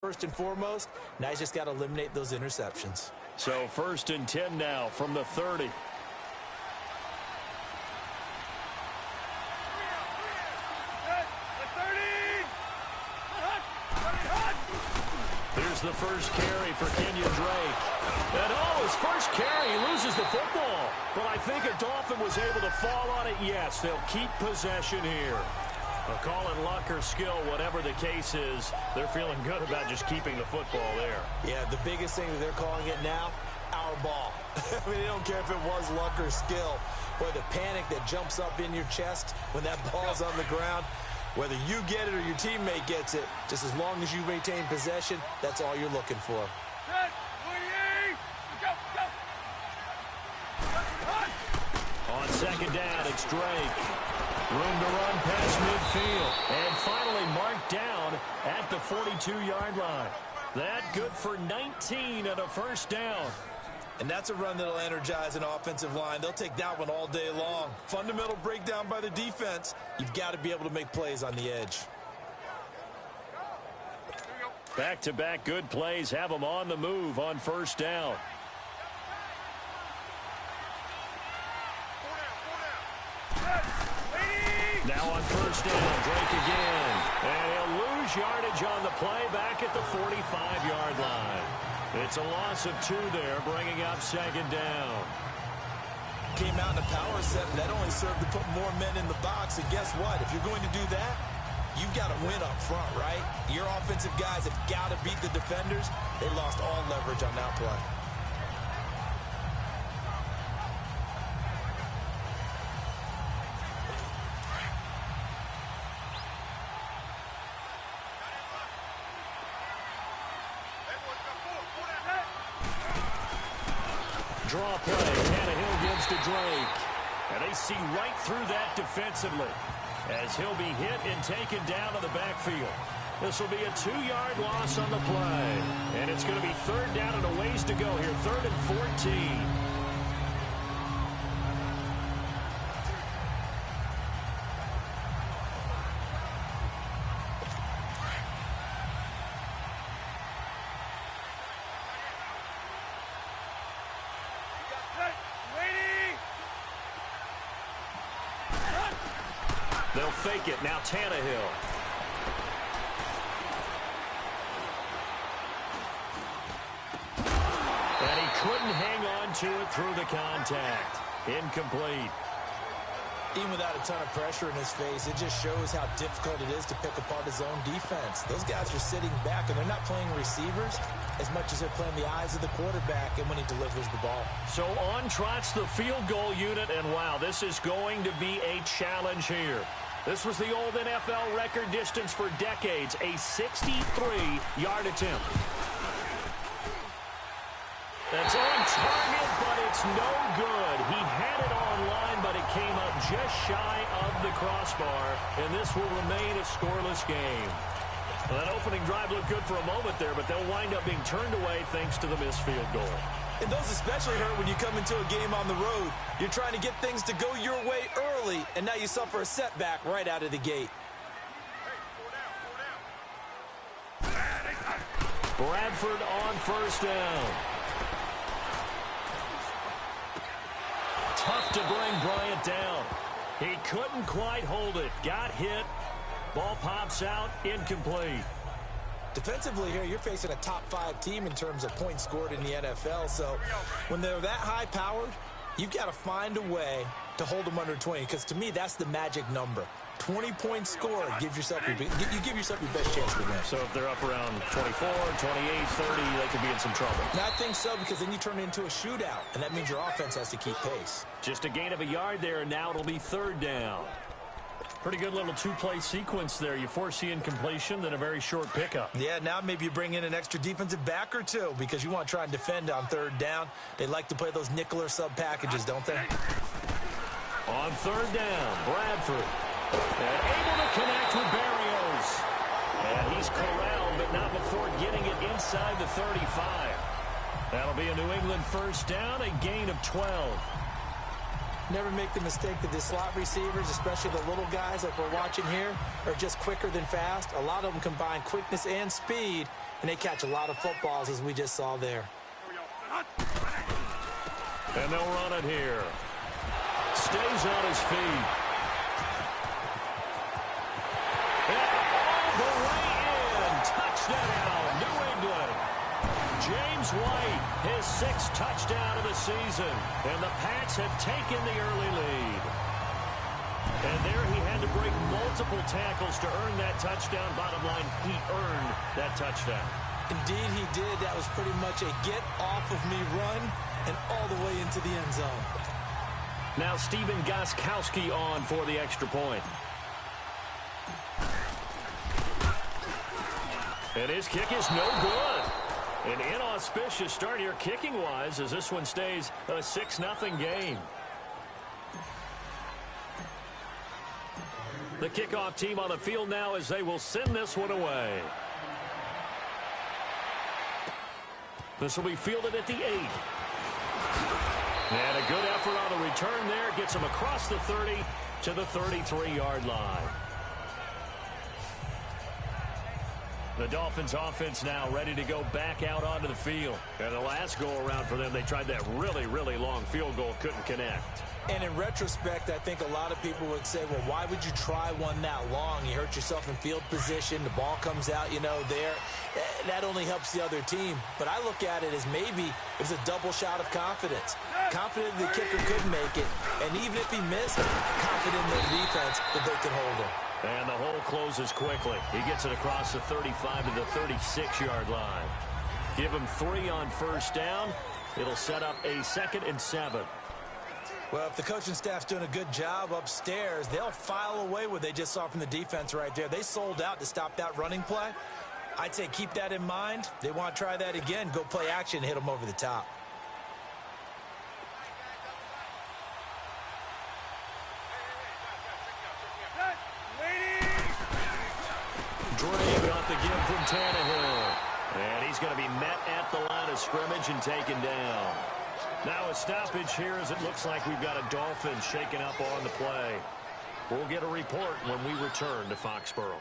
first and foremost. Now he's just got to eliminate those interceptions. So 1st and 10 now from the 30. Here's the first carry for Kenyon Drake. And his first carry, he loses the football. But I think a Dolphin was able to fall on it. Yes, they'll keep possession here. Call it luck or skill, whatever the case is, they're feeling good about just keeping the football there. Yeah, the biggest thing that they're calling it now, our ball. I mean, they don't care if it was luck or skill. Boy, the panic that jumps up in your chest when that ball's on the ground, whether you get it or your teammate gets it, just as long as you maintain possession, that's all you're looking for. On 2nd down, it's Drake. Room to run past midfield. And finally marked down at the 42-yard line. That good for 19 and a 1st down. And that's a run that'll energize an offensive line. They'll take that one all day long. Fundamental breakdown by the defense. You've got to be able to make plays on the edge. Back-to-back good plays have them on the move on 1st down. Now on 1st down, Drake again. And he'll lose yardage on the play back at the 45-yard line. It's a loss of 2 there, bringing up 2nd down. Came out in a power set, and that only served to put more men in the box. And guess what? If you're going to do that, you've got to win up front, right? Your offensive guys have got to beat the defenders. They lost all leverage on that play. Draw play. Tannehill gives to Drake. And they see right through that defensively as he'll be hit and taken down to the backfield. This will be a 2-yard loss on the play. And it's going to be 3rd down and a ways to go here. 3rd and 14. They'll fake it. Now Tannehill. And he couldn't hang on to it through the contact. Incomplete. Even without a ton of pressure in his face, it just shows how difficult it is to pick apart his own defense. Those guys are sitting back, and they're not playing receivers as much as they're playing the eyes of the quarterback and when he delivers the ball. So on trots the field goal unit, and wow, this is going to be a challenge here. This was the old NFL record distance for decades, a 63-yard attempt. That's on target, but it's no good. He had it online, but it came up just shy of the crossbar, and this will remain a scoreless game. Well, that opening drive looked good for a moment there, but they'll wind up being turned away thanks to the missed field goal. And those especially hurt when you come into a game on the road. You're trying to get things to go your way early, and now you suffer a setback right out of the gate. Bradford on 1st down. Tough to bring Bryant down. He couldn't quite hold it. Got hit. Ball pops out. Incomplete. Defensively here, you're facing a top-5 team in terms of points scored in the NFL. So when they're that high-powered, you've got to find a way to hold them under 20. Because to me, that's the magic number. 20 points scored. You give yourself your best chance to win. So if they're up around 24, 28, 30, they could be in some trouble. And I think so, because then you turn it into a shootout, and that means your offense has to keep pace. Just a gain of a yard there, and now it'll be 3rd down. Pretty good little 2-play sequence there. You force the incompletion, then a very short pickup. Yeah, now maybe you bring in an extra defensive back or two because you want to try and defend on 3rd down. They like to play those nickel or sub packages, don't they? On 3rd down, Bradford. And able to connect with Barrios. And he's corralled, but not before getting it inside the 35. That'll be a New England 1st down, a gain of 12. Never make the mistake that the slot receivers, especially the little guys like we're watching here, are just quicker than fast. A lot of them combine quickness and speed, and they catch a lot of footballs, as we just saw there. And they'll run it here. Stays on his feet. And all the way in. Touchdown, New England. James White, his 6th touchdown of the season. And the Pats have taken the early lead. And there he had to break multiple tackles to earn that touchdown. Bottom line, he earned that touchdown. Indeed he did. That was pretty much a get-off-of-me run and all the way into the end zone. Now Stephen Gostkowski on for the extra point. And his kick is no good. An inauspicious start here kicking-wise as this one stays a 6-0 game. The kickoff team on the field now as they will send this one away. This will be fielded at the 8. And a good effort on the return there. Gets him across the 30 to the 33-yard line. The Dolphins offense now ready to go back out onto the field. And the last go-around for them, they tried that really, really long field goal, couldn't connect. And in retrospect, I think a lot of people would say, well, why would you try one that long? You hurt yourself in field position. The ball comes out, there. That only helps the other team. But I look at it as maybe it was a double shot of confidence. Confident the kicker could make it. And even if he missed, confident in the defense that they could hold him. And the hole closes quickly. He gets it across the 35 to the 36-yard line. Give him 3 on first down. It'll set up a 2nd and 7. Well, if the coaching staff's doing a good job upstairs, they'll file away what they just saw from the defense right there. They sold out to stop that running play. I'd say keep that in mind. They want to try that again. Go play action, hit them over the top. Dre got the give from Tannehill. And he's going to be met at the line of scrimmage and taken down. Now a stoppage here as it looks like we've got a Dolphin shaken up on the play. We'll get a report when we return to Foxborough.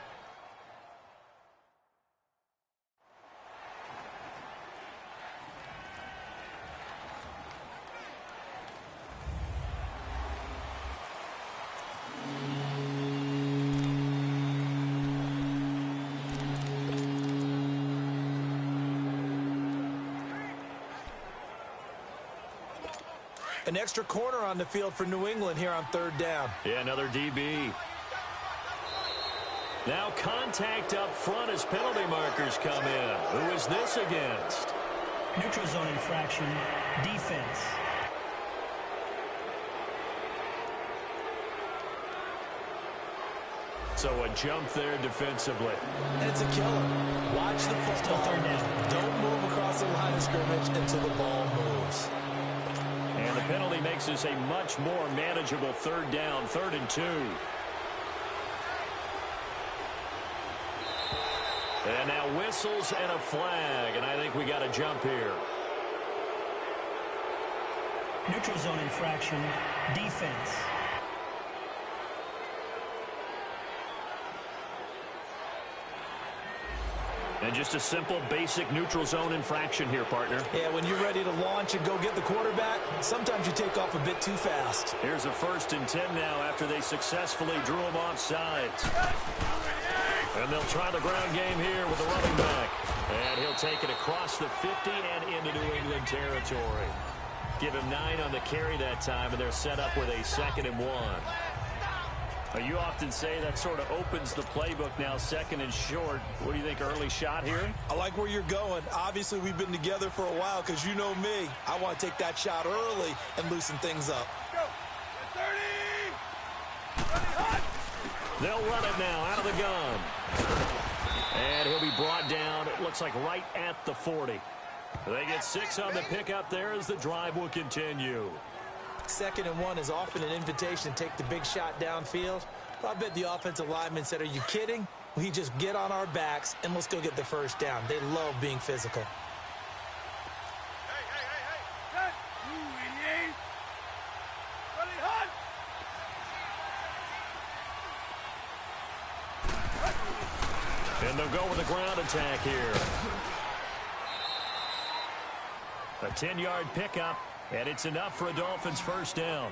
An extra corner on the field for New England here on 3rd down. Yeah, another DB. Now contact up front as penalty markers come in. Who is this against? Neutral zone infraction, defense. So a jump there defensively. And it's a killer. Watch the football. Still 3rd down. Don't move across the line of scrimmage until the ball moves. And the penalty makes this a much more manageable 3rd down, 3rd and 2. And now whistles and a flag, and I think we got a jump here. Neutral zone infraction, defense. And just a simple, basic neutral zone infraction here, partner. Yeah, when you're ready to launch and go get the quarterback, sometimes you take off a bit too fast. Here's a 1st and 10 now after they successfully drew him off sides. And they'll try the ground game here with the running back. And he'll take it across the 50 and into New England territory. Give him 9 on the carry that time, and they're set up with a 2nd and 1. You often say that sort of opens the playbook now, 2nd and short. What do you think, early shot here? I like where you're going. Obviously, we've been together for a while because you know me. I want to take that shot early and loosen things up. They'll run it now out of the gun. And he'll be brought down, it looks like right at the 40. They get 6 on the pickup there as the drive will continue. 2nd and 1 is often an invitation to take the big shot downfield. But I bet the offensive lineman said, are you kidding? We just get on our backs and let's go get the 1st down. They love being physical. Hey. You idiot. Ready, hot. And they'll go with a ground attack here. A 10-yard pickup, and it's enough for a Dolphins first down.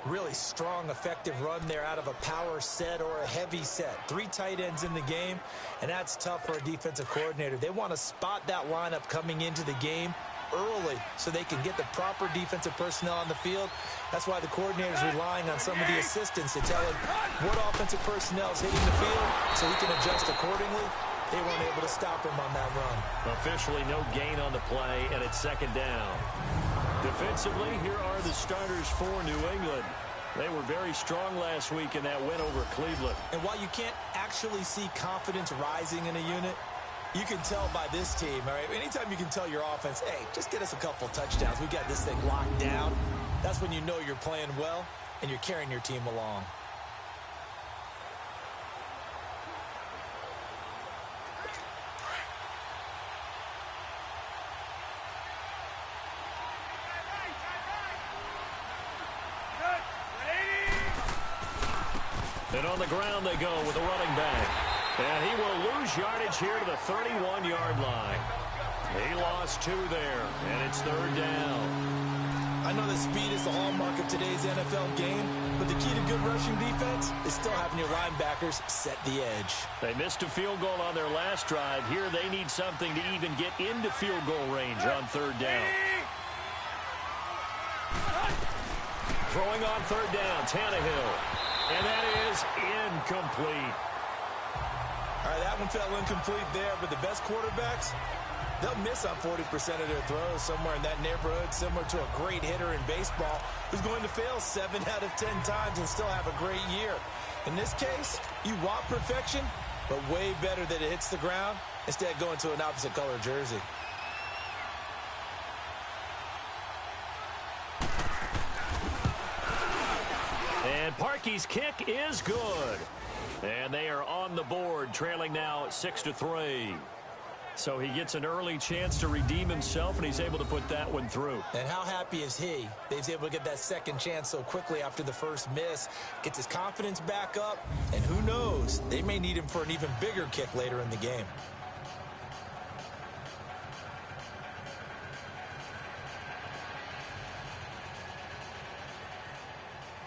Really strong, effective run there out of a power set or a heavy set. 3 tight ends in the game, and that's tough for a defensive coordinator. They want to spot that lineup coming into the game early so they can get the proper defensive personnel on the field. That's why the coordinator is relying on some of the assistants to tell him what offensive personnel is hitting the field so he can adjust accordingly. They weren't able to stop him on that run. Officially no gain on the play, and it's second down. Defensively, here are the starters for New England. They were very strong last week in that win over Cleveland. And while you can't actually see confidence rising in a unit, you can tell by this team, all right? Anytime you can tell your offense, hey, just get us a couple touchdowns. We got this thing locked down. That's when you know you're playing well and you're carrying your team along. And on the ground they go with a running back. And he will lose yardage here to the 31-yard line. He lost 2 there, and it's third down. I know that speed is the hallmark of today's NFL game, but the key to good rushing defense is still having your linebackers set the edge. They missed a field goal on their last drive. Here they need something to even get into field goal range on third down. Throwing on third down, Tannehill. And that is incomplete. All right, that one fell incomplete there, but the best quarterbacks, they'll miss on 40% of their throws, somewhere in that neighborhood, similar to a great hitter in baseball who's going to fail 7 out of 10 times and still have a great year. In this case, you want perfection, but way better that it hits the ground instead of going to an opposite color jersey. And Parkey's kick is good. And they are on the board, trailing now 6-3. So he gets an early chance to redeem himself, and he's able to put that one through. And how happy is he that he's able to get that second chance so quickly after the first miss, gets his confidence back up, and who knows, they may need him for an even bigger kick later in the game.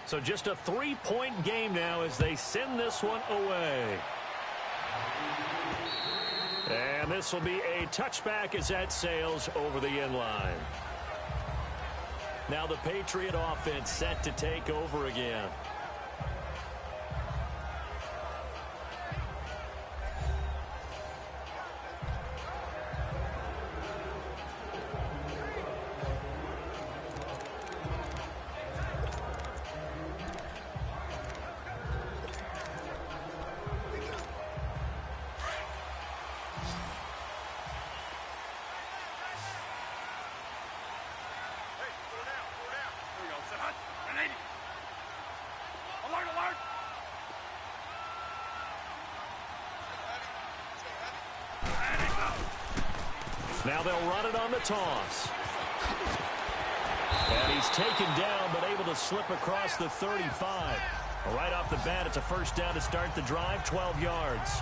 So just a 3-point game now as they send this one away. And this will be a touchback as that sails over the end line. Now the Patriot offense set to take over again. Now they'll run it on the toss. And he's taken down, but able to slip across the 35. Right off the bat, it's a first down to start the drive, 12 yards.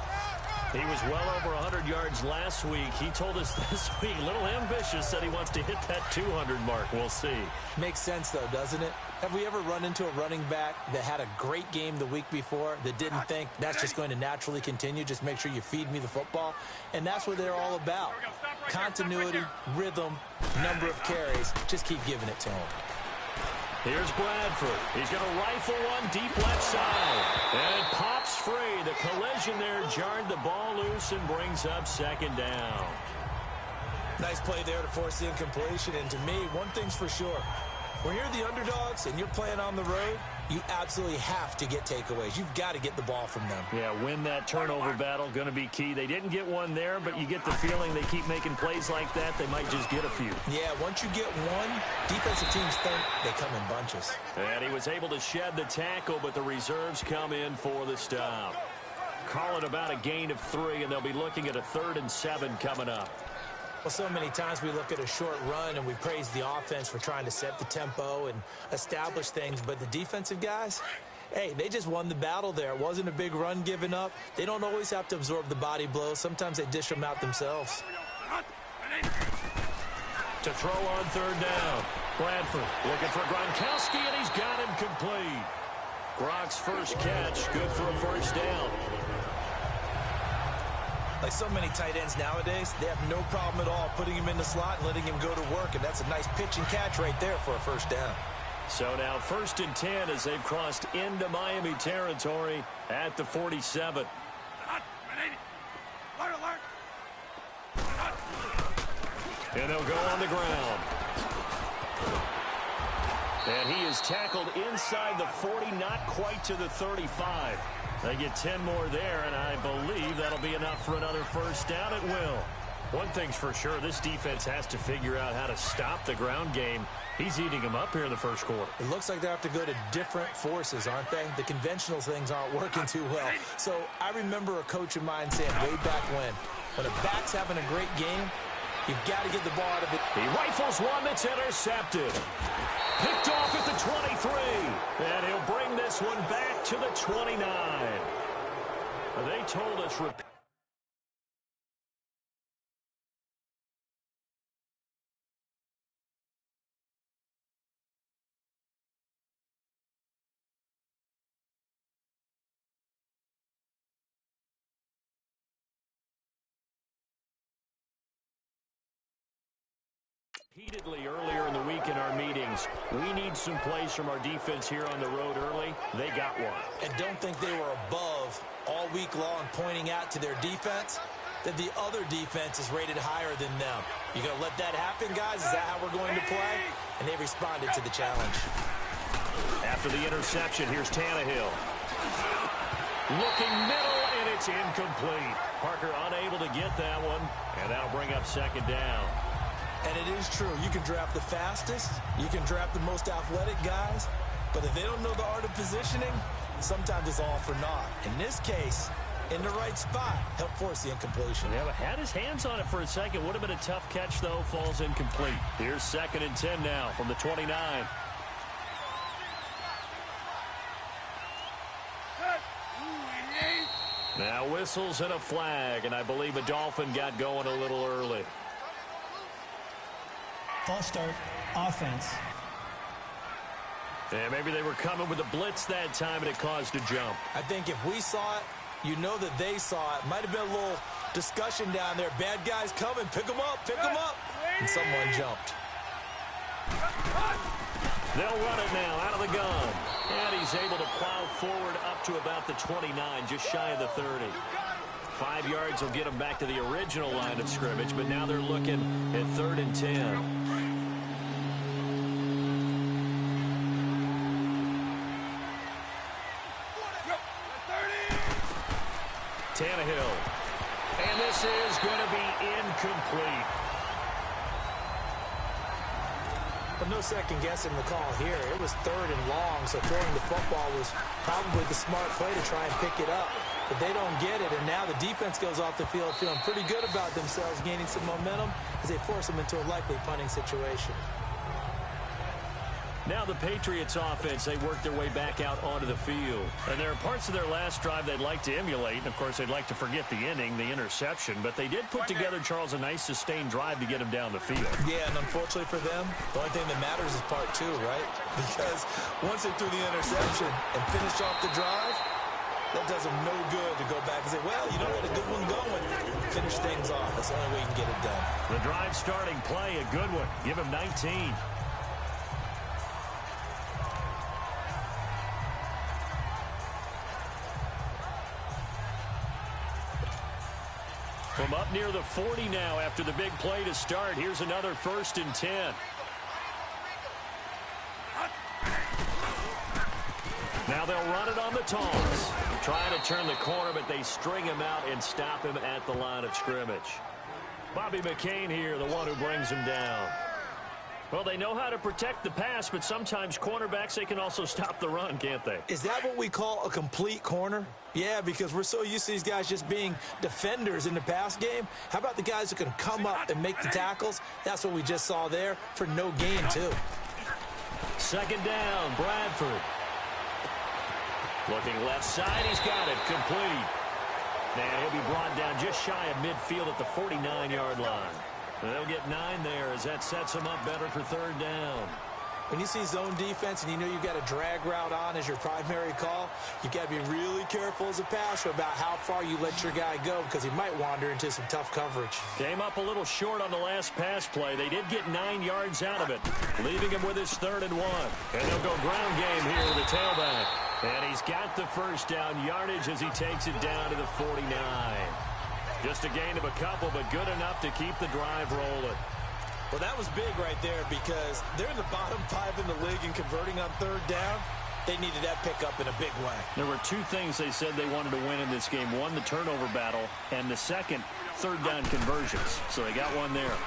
He was well over 100 yards last week. He told us this week, a little ambitious, said he wants to hit that 200 mark. We'll see. Makes sense, though, doesn't it? Have we ever run into a running back that had a great game the week before that didn't think that's just going to naturally continue? Just make sure you feed me the football. And that's what they're all about. Continuity, rhythm, number of carries. Just keep giving it to him. Here's Bradford. He's going to rifle one deep left side. And it pops free. The collision there jarred the ball loose and brings up second down. Nice play there to force the incompletion. And to me, one thing's for sure. When you're the underdogs and you're playing on the road, you absolutely have to get takeaways. You've got to get the ball from them. Yeah, win that turnover battle, going to be key. They didn't get one there, but you get the feeling they keep making plays like that, they might just get a few. Yeah, once you get one, defensive teams think they come in bunches. And he was able to shed the tackle, but the reserves come in for the stop. Call it about a gain of 3, and they'll be looking at a 3rd and 7 coming up. Well, so many times we look at a short run and we praise the offense for trying to set the tempo and establish things, but the defensive guys, Hey, they just won the battle there. It wasn't a big run given up. They don't always have to absorb the body blows. Sometimes they dish them out themselves. To throw on third down. Bradford looking for Gronkowski, and he's got him complete. Gronk's first catch, good for a first down. Like so many tight ends nowadays, they have no problem at all putting him in the slot and letting him go to work, and that's a nice pitch and catch right there for a first down. So now 1st and 10 as they've crossed into Miami territory at the 47. And they'll go on the ground. And he is tackled inside the 40, not quite to the 35. They get 10 more there, and I believe that'll be enough for another first down. It will. One thing's for sure, this defense has to figure out how to stop the ground game. He's eating them up here in the first quarter. It looks like they have to go to different forces, aren't they? The conventional things aren't working too well. So I remember a coach of mine saying way back when a back's having a great game, you've got to get the ball out of it. He rifles one that's intercepted. Picked off at the 23. And he'll bring this one back to the 29. They told us repeatedly earlier in the week in our meetings. We need some plays from our defense here on the road early. They got one. And don't think they were above all week long pointing out to their defense that the other defense is rated higher than them. You going to let that happen, guys? Is that how we're going to play? And they responded to the challenge. After the interception, here's Tannehill. Looking middle, and it's incomplete. Parker unable to get that one, and that'll bring up second down. And it is true. You can draft the fastest. You can draft the most athletic guys. But if they don't know the art of positioning, sometimes it's all for naught. In this case, in the right spot, helped force the incompletion. Yeah, but had his hands on it for a second. Would have been a tough catch, though. Falls incomplete. Here's 2nd and 10 now from the 29. Now whistles and a flag, and I believe a Dolphin got going a little early. False start, offense. Yeah, maybe they were coming with a blitz that time, and it caused a jump. I think if we saw it, you know that they saw it. Might have been a little discussion down there. Bad guys coming. Pick them up. Pick them up. And someone jumped. They'll run it now out of the gun. And he's able to plow forward up to about the 29, just shy of the 30. 5 yards will get them back to the original line of scrimmage, but now they're looking at 3rd and 10. Tannehill. And this is going to be incomplete. But no second guessing the call here. It was 3rd and long, so throwing the football was probably the smart play to try and pick it up. But they don't get it, and now the defense goes off the field feeling pretty good about themselves, gaining some momentum as they force them into a likely punting situation. Now the Patriots offense, they work their way back out onto the field. And there are parts of their last drive they'd like to emulate. And, of course, they'd like to forget the inning, the interception. But they did put together, Charles, a nice sustained drive to get them down the field. Yeah, and unfortunately for them, the only thing that matters is part 2, right? Because once they threw the interception and finished off the drive, that does them no good to go back and say, well, you know what, a good one going. Finish things off. That's the only way you can get it done. The drive starting play, a good one. Give him 19. From up near the 40 now after the big play to start. Here's another 1st and 10. Now they'll run it on the toss. Trying to turn the corner, but they string him out and stop him at the line of scrimmage. Bobby McCain here, the one who brings him down. Well, they know how to protect the pass, but sometimes cornerbacks, they can also stop the run, can't they? Is that what we call a complete corner? Yeah, because we're so used to these guys just being defenders in the pass game. How about the guys who can come up and make the tackles? That's what we just saw there for no gain, too. 2nd down, Bradford. Looking left side, he's got it, complete. And he'll be brought down just shy of midfield at the 49-yard line. And they'll get 9 there as that sets them up better for third down. When you see zone defense and you know you've got a drag route on as your primary call, you've got to be really careful as a passer about how far you let your guy go because he might wander into some tough coverage. Came up a little short on the last pass play. They did get 9 yards out of it, leaving him with his 3rd and 1. And they'll go ground game here with the tailback. And he's got the first down yardage as he takes it down to the 49. Just a gain of a couple, but good enough to keep the drive rolling. Well, that was big right there because they're in the bottom 5 in the league in converting on 3rd down. They needed that pickup in a big way. There were 2 things they said they wanted to win in this game. One, the turnover battle, and the second, 3rd down conversions. So they got one there.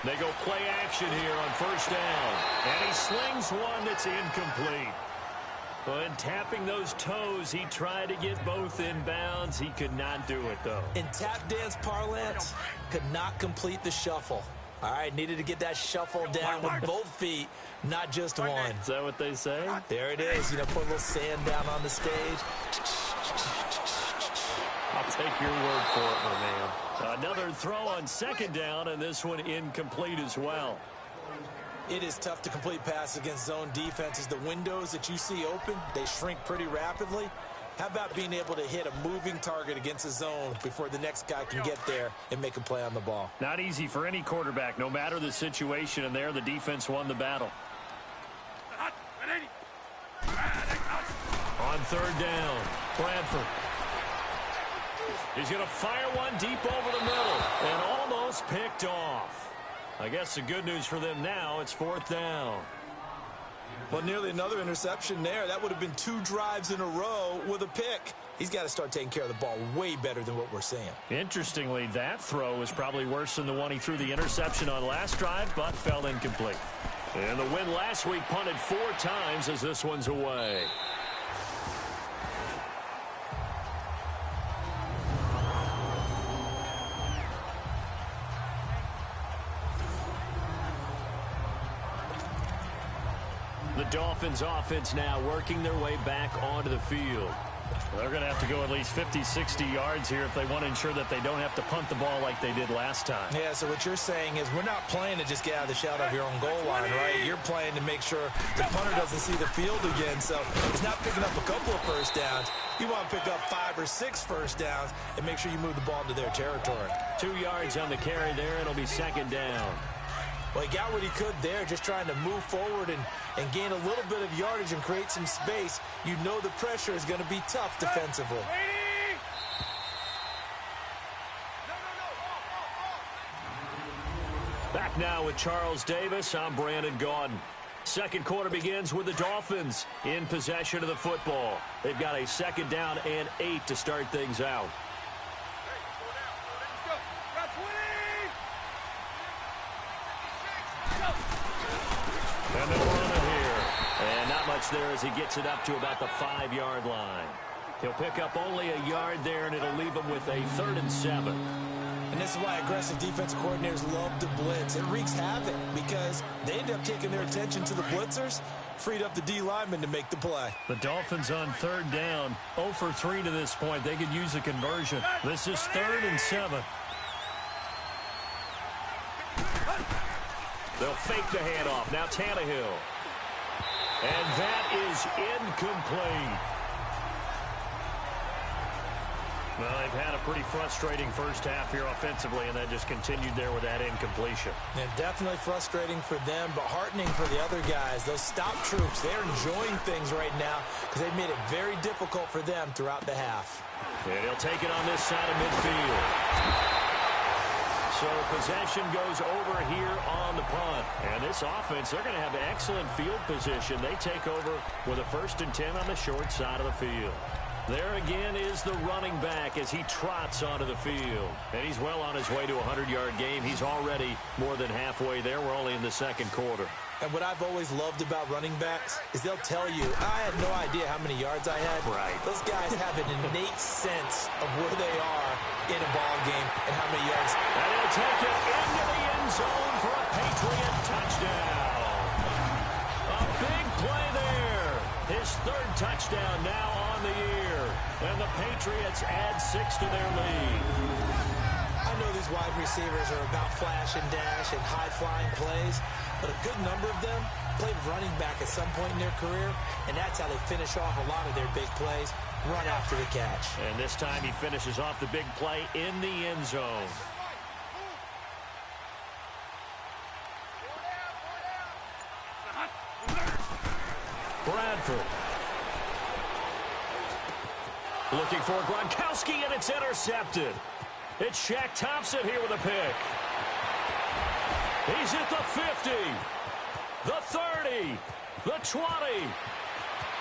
They go play action here on 1st down. And he slings one that's incomplete. Well, in tapping those toes, he tried to get both inbounds. He could not do it, though. In tap dance parlance, could not complete the shuffle. All right, needed to get that shuffle down with both feet, not just one. Is that what they say? There it is. You know, put a little sand down on the stage. I'll take your word for it, my man. Another throw on 2nd down, and this one incomplete as well. It is tough to complete passes against zone defenses. The windows that you see open, they shrink pretty rapidly. How about being able to hit a moving target against a zone before the next guy can get there and make a play on the ball? Not easy for any quarterback, no matter the situation, and there the defense won the battle. On 3rd down, Bradford. He's going to fire one deep over the middle and almost picked off. I guess the good news for them now, it's 4th down. Well, nearly another interception there. That would have been 2 drives in a row with a pick. He's got to start taking care of the ball way better than what we're seeing. Interestingly, that throw was probably worse than the one he threw the interception on last drive, but fell incomplete. And the win last week punted 4 times as this one's away. The Dolphins offense now working their way back onto the field. They're going to have to go at least 50, 60 yards here if they want to ensure that they don't have to punt the ball like they did last time. Yeah, so what you're saying is we're not playing to just get out of the shadow of your own goal line, right? You're playing to make sure the punter doesn't see the field again. So it's not picking up a couple of 1st downs. You want to pick up 5 or 6 1st downs and make sure you move the ball into their territory. 2 yards on the carry there, and it'll be 2nd down. Well, he got what he could there, just trying to move forward and gain a little bit of yardage and create some space. You know the pressure is going to be tough defensively. Back now with Charles Davis. I'm Brandon Gaudin. 2nd quarter begins with the Dolphins in possession of the football. They've got a 2nd down and 8 to start things out. And they'll run it here. And not much there as he gets it up to about the 5-yard line. He'll pick up only a yard there, and it'll leave him with a 3rd and 7. And this is why aggressive defensive coordinators love to blitz. It wreaks havoc because they end up taking their attention to the blitzers, freed up the D lineman to make the play. The Dolphins on 3rd down, 0 for 3 to this point. They could use a conversion. This is 3rd and 7. They'll fake the handoff. Now Tannehill. And that is incomplete. Well, they've had a pretty frustrating first half here offensively, and that just continued there with that incompletion. Yeah, definitely frustrating for them, but heartening for the other guys. Those stop troops, they're enjoying things right now because they've made it very difficult for them throughout the half. And he'll take it on this side of midfield. So possession goes over here on the punt. And this offense, they're going to have excellent field position. They take over with a 1st and 10 on the short side of the field. There again is the running back as he trots onto the field. And he's well on his way to a 100-yard game. He's already more than halfway there. We're only in the 2nd quarter. And what I've always loved about running backs is they'll tell you, I had no idea how many yards I had. Right. Those guys have an innate sense of where they are in a ball game and how many yards. And he'll take it into the end zone for a Patriot touchdown. A big play there. His third touchdown now on the year. And the Patriots add 6 to their lead. I know these wide receivers are about flash and dash and high-flying plays, but a good number of them played running back at some point in their career, and that's how they finish off a lot of their big plays, run after the catch. And this time he finishes off the big play in the end zone. Bradford. Looking for Gronkowski, and it's intercepted. It's Shaq Thompson here with a pick. He's at the 50, the 30, the 20,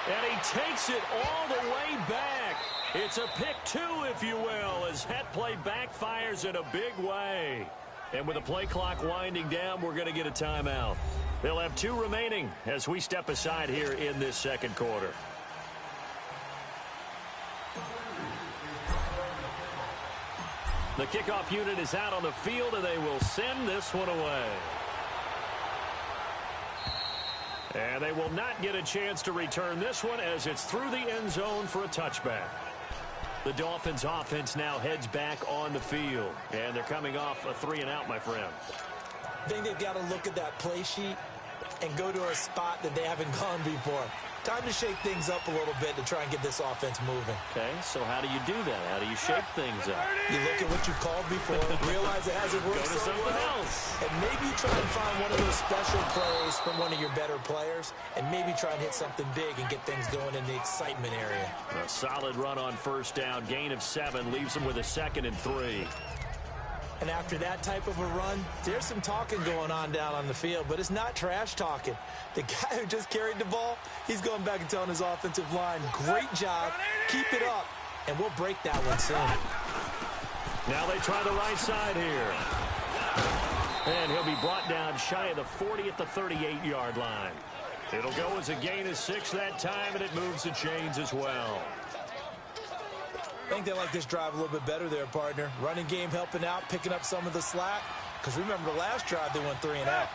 and he takes it all the way back. It's a pick 2, if you will, as that play backfires in a big way. And with the play clock winding down, we're going to get a timeout. They'll have 2 remaining as we step aside here in this second quarter. The kickoff unit is out on the field, and they will send this one away. And they will not get a chance to return this one as it's through the end zone for a touchback. The Dolphins offense now heads back on the field, and they're coming off a 3-and-out, my friend. I think they've got to look at that play sheet and go to a spot that they haven't gone before. Time to shake things up a little bit to try and get this offense moving. Okay, so how do you do that? How do you shake things up? You look at what you called before, realize it hasn't worked Go to so something well, else. and maybe you try and find one of those special plays from one of your better players, and maybe try and hit something big and get things going in the excitement area. A solid run on first down. Gain of 7 leaves them with a 2nd and 3. And after that type of a run, there's some talking going on down on the field, but it's not trash talking. The guy who just carried the ball, he's going back and telling his offensive line, great job, keep it up, and we'll break that one soon. Now they try the right side here. And he'll be brought down shy of the 40 at the 38-yard line. It'll go as a gain of 6 that time, and it moves the chains as well. I think they like this drive a little bit better there, partner. Running game helping out, picking up some of the slack. Because remember the last drive, they went 3-and-out.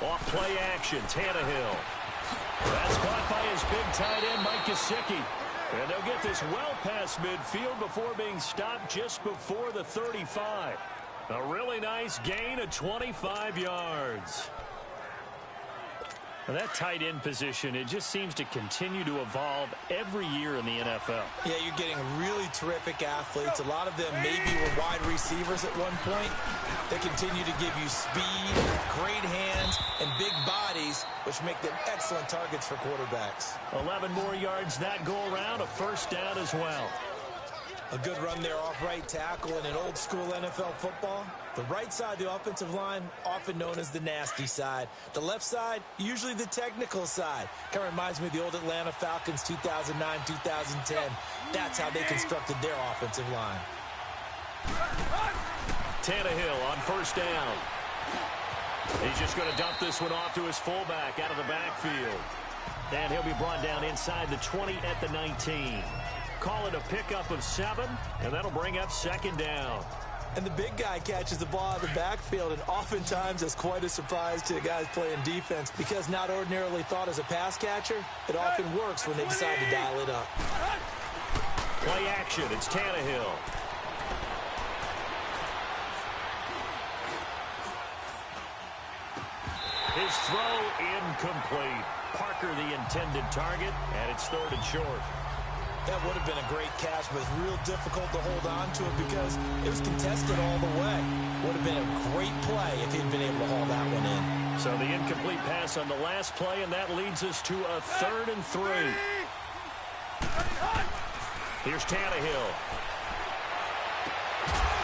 Off play action, Tannehill. That's caught by his big tight end, Mike Gesicki. And they'll get this well past midfield before being stopped just before the 35. A really nice gain of 25 yards. That tight end position, it just seems to continue to evolve every year in the NFL. Yeah, you're getting really terrific athletes. A lot of them maybe were wide receivers at one point. They continue to give you speed, great hands, and big bodies, which make them excellent targets for quarterbacks. 11 more yards that go around, a first down as well. A good run there off right tackle in an old school NFL football. The right side of the offensive line, often known as the nasty side. The left side, usually the technical side. Kind of reminds me of the old Atlanta Falcons 2009, 2010. That's how they constructed their offensive line. Tannehill on first down. He's just going to dump this one off to his fullback out of the backfield. And he'll be brought down inside the 20 at the 19. Call it a pickup of 7, and that'll bring up second down. And the big guy catches the ball out of the backfield, and oftentimes that's quite a surprise to the guys playing defense because not ordinarily thought as a pass catcher, it often works when they decide to dial it up. Play action, it's Tannehill. His throw incomplete. Parker the intended target, and it's 3rd and short. That would have been a great catch, but it's real difficult to hold on to it because it was contested all the way. Would have been a great play if he'd been able to haul that one in. So the incomplete pass on the last play, and that leads us to a 3rd and 3. Here's Tannehill.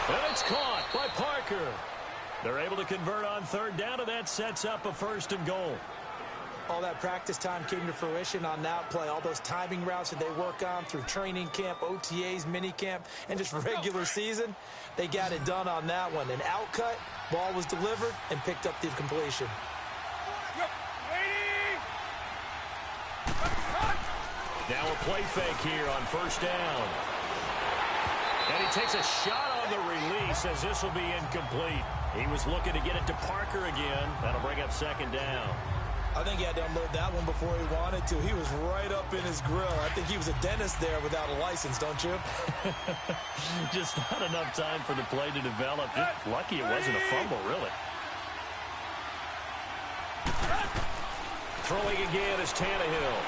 And it's caught by Parker. They're able to convert on 3rd down, and that sets up a 1st and goal. All that practice time came to fruition on that play. All those timing routes that they work on through training camp, OTAs, minicamp, and just regular season, they got it done on that one. An outcut, ball was delivered, and picked up the completion. Now a play fake here on first down. And he takes a shot on the release as this will be incomplete. He was looking to get it to Parker again. That'll bring up second down. I think he had to unload that one before he wanted to. He was right up in his grill. I think he was a dentist there without a license, don't you? Just not enough time for the play to develop. Just lucky it wasn't a fumble, really. Throwing again is Tannehill.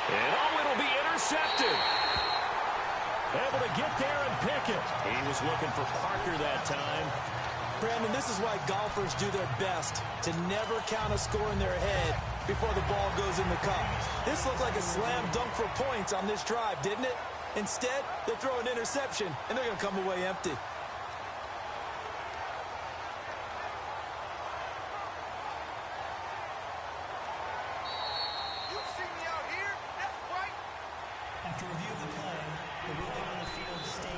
And it'll be intercepted. Able to get there and pick it. He was looking for Parker that time. Brandon, this is why golfers do their best to never count a score in their head before the ball goes in the cup. This looked like a slam dunk for points on this drive, didn't it? Instead, they throw an interception, and they're going to come away empty. After review of the play, the ruling on the field stands.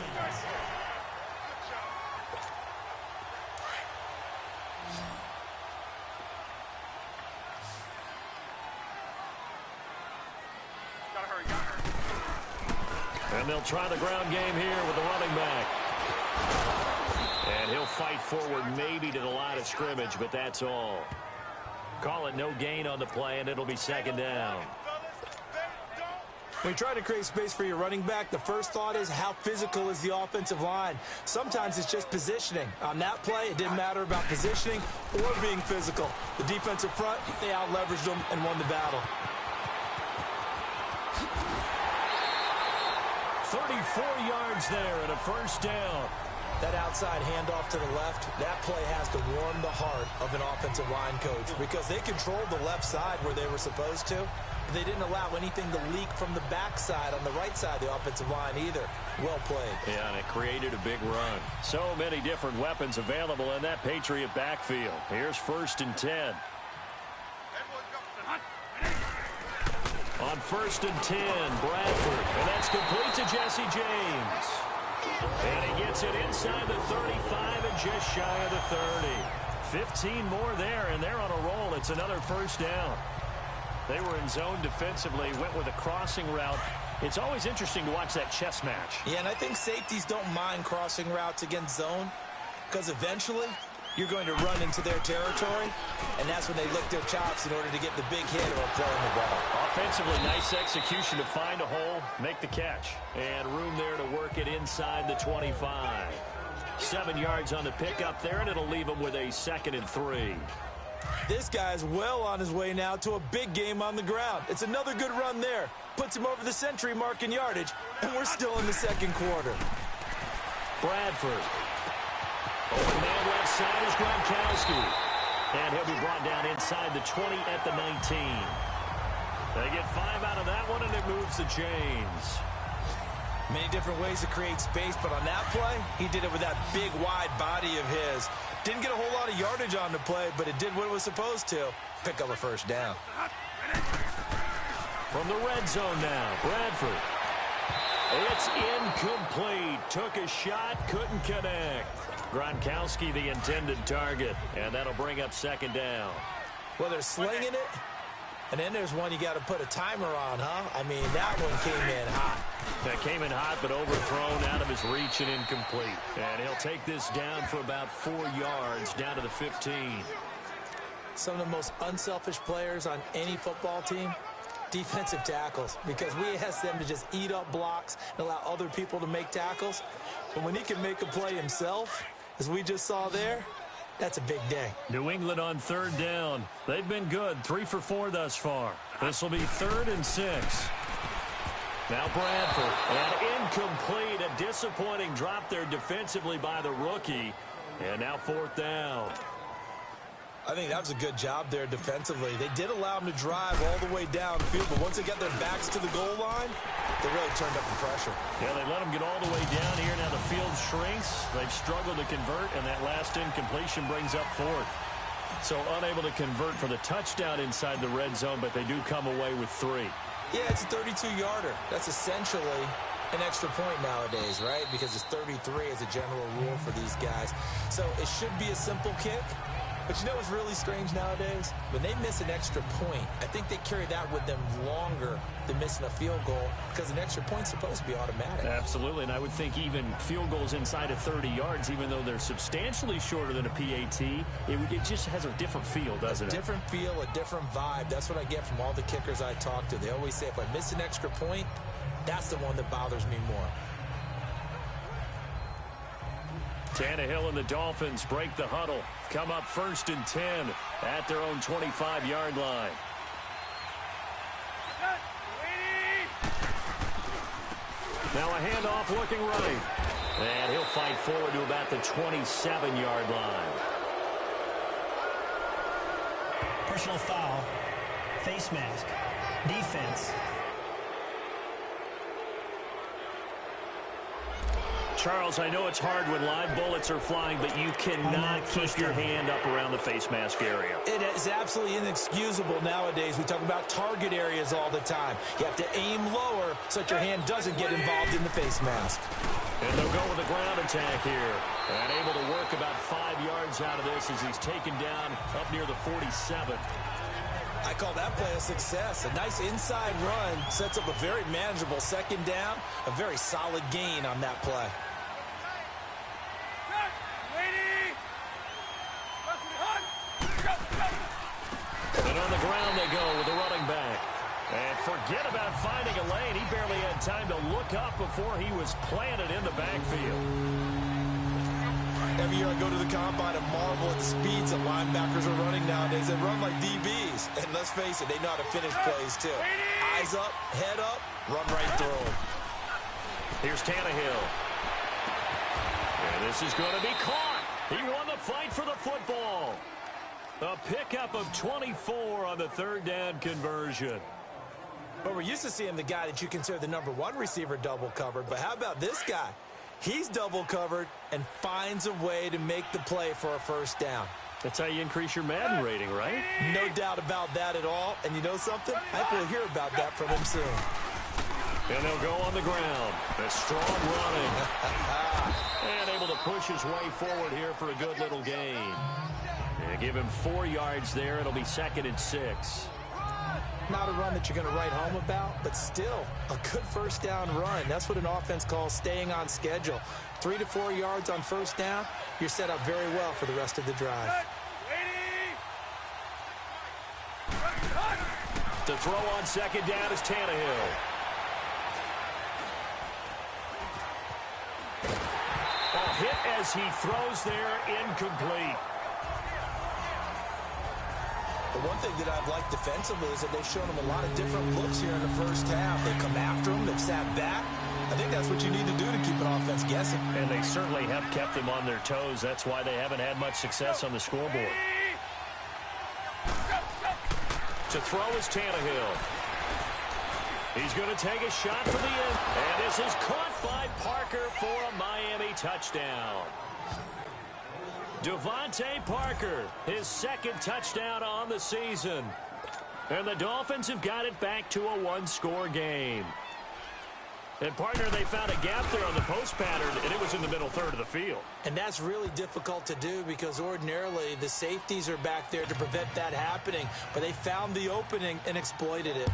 And they'll try the ground game here with the running back. And he'll fight forward maybe to the line of scrimmage, but that's all. Call it no gain on the play, and it'll be second down. When you try to create space for your running back, the first thought is how physical is the offensive line. Sometimes it's just positioning. On that play, it didn't matter about positioning or being physical. The defensive front, they out-leveraged them and won the battle. 34 yards there and a first down. That outside handoff to the left, that play has to warm the heart of an offensive line coach because they controlled the left side where they were supposed to. They didn't allow anything to leak from the backside on the right side of the offensive line either. Well played. Yeah, and it created a big run. So many different weapons available in that Patriot backfield. Here's 1st and 10. On 1st and 10, Bradford. And that's complete to Jesse James. And he gets it inside the 35 and just shy of the 30. 15 more there, and they're on a roll. It's another first down. They were in zone defensively, went with a crossing route. It's always interesting to watch that chess match. Yeah, and I think safeties don't mind crossing routes against zone because eventually you're going to run into their territory, and that's when they lick their chops in order to get the big hit or play on the ball. Offensively, nice execution to find a hole, make the catch, and room there to work it inside the 25. 7 yards on the pickup there, and it'll leave them with a 2nd and 3. This guy's well on his way now to a big game on the ground. It's another good run there. Puts him over the century mark in yardage, and we're still in the second quarter. Bradford. Open man left side is Gronkowski. And he'll be brought down inside the 20 at the 19. They get 5 out of that one, and it moves to James. Many different ways to create space, but on that play, he did it with that big, wide body of his. Didn't get a whole lot of yardage on the play, but it did what it was supposed to. Pick up a first down. From the red zone now, Bradford. It's incomplete. Took a shot, couldn't connect. Gronkowski the intended target, and that'll bring up second down. Well, they're slinging it, and then there's one you got to put a timer on, huh? I mean, that one came in hot. That came in hot, but overthrown, out of his reach and incomplete. And he'll take this down for about 4 yards, down to the 15. Some of the most unselfish players on any football team, defensive tackles, because we ask them to just eat up blocks and allow other people to make tackles. But when he can make a play himself, as we just saw there, that's a big day. New England on 3rd down. They've been good, 3 for 4 thus far. This will be 3rd and 6. Now Bradford, and incomplete. A disappointing drop there defensively by the rookie. And now 4th down. I think that was a good job there defensively. They did allow him to drive all the way downfield, but once they got their backs to the goal line, they really turned up the pressure. Yeah, they let him get all the way down here. Now the field shrinks. They've struggled to convert, and that last incompletion brings up 4th. So unable to convert for the touchdown inside the red zone, but they do come away with 3. Yeah, it's a 32-yarder. That's essentially an extra point nowadays, right? Because it's 33 as a general rule for these guys. So it should be a simple kick, But you know what's really strange nowadays? When they miss an extra point, I think they carry that with them longer than missing a field goal because an extra point's supposed to be automatic. Absolutely, and I would think even field goals inside of 30 yards, even though they're substantially shorter than a PAT, it just has a different feel, doesn't it? A different feel, a different vibe. That's what I get from all the kickers I talk to. They always say if I miss an extra point, that's the one that bothers me more. Tannehill and the Dolphins break the huddle. Come up 1st and 10 at their own 25-yard line. Now a handoff looking right. And he'll fight forward to about the 27-yard line. Personal foul. Face mask. Defense. Charles, I know it's hard when live bullets are flying, but you cannot keep your hand up around the face mask area. It is absolutely inexcusable nowadays. We talk about target areas all the time. You have to aim lower so that your hand doesn't get involved in the face mask. And they'll go with a ground attack here. And able to work about 5 yards out of this as he's taken down up near the 47. I call that play a success. A nice inside run sets up a very manageable second down. A very solid gain on that play. And on the ground they go with the running back. And forget about finding a lane. He barely had time to look up before he was planted in the backfield. Every year I go to the combine and marvel at the speeds that linebackers are running nowadays. They run like DBs. And let's face it, they know how to finish plays too. Eyes up, head up, run right through them. Here's Tannehill. And this is going to be caught. He won the fight for the football. A pickup of 24 on the 3rd down conversion. But we're used to seeing the guy that you consider the #1 receiver double covered. But how about this guy? He's double covered and finds a way to make the play for a 1st down. That's how you increase your Madden rating, right? No doubt about that at all. And you know something? I think we'll hear about that from him soon. And they'll go on the ground. A strong running. And able to push his way forward here for a good little gain. And give him 4 yards there. It'll be 2nd and 6. Not a run that you're going to write home about, but still a good 1st down run. That's what an offense calls staying on schedule. 3 to 4 yards on 1st down, you're set up very well for the rest of the drive. To throw on 2nd down is Tannehill. A hit as he throws there, incomplete. The one thing that I've liked defensively is that they've shown him a lot of different looks here in the 1st half. They come after him. They've sat back. I think that's what you need to do to keep an offense guessing. And they certainly have kept them on their toes. That's why they haven't had much success on the scoreboard. To throw is Tannehill. He's going to take a shot for the end. And this is caught by Parker for a Miami touchdown. Devontae Parker, his 2nd touchdown on the season. And the Dolphins have got it back to a 1-score game. And, partner, they found a gap there on the post pattern, and it was in the middle 3rd of the field. And that's really difficult to do because ordinarily the safeties are back there to prevent that happening. But they found the opening and exploited it.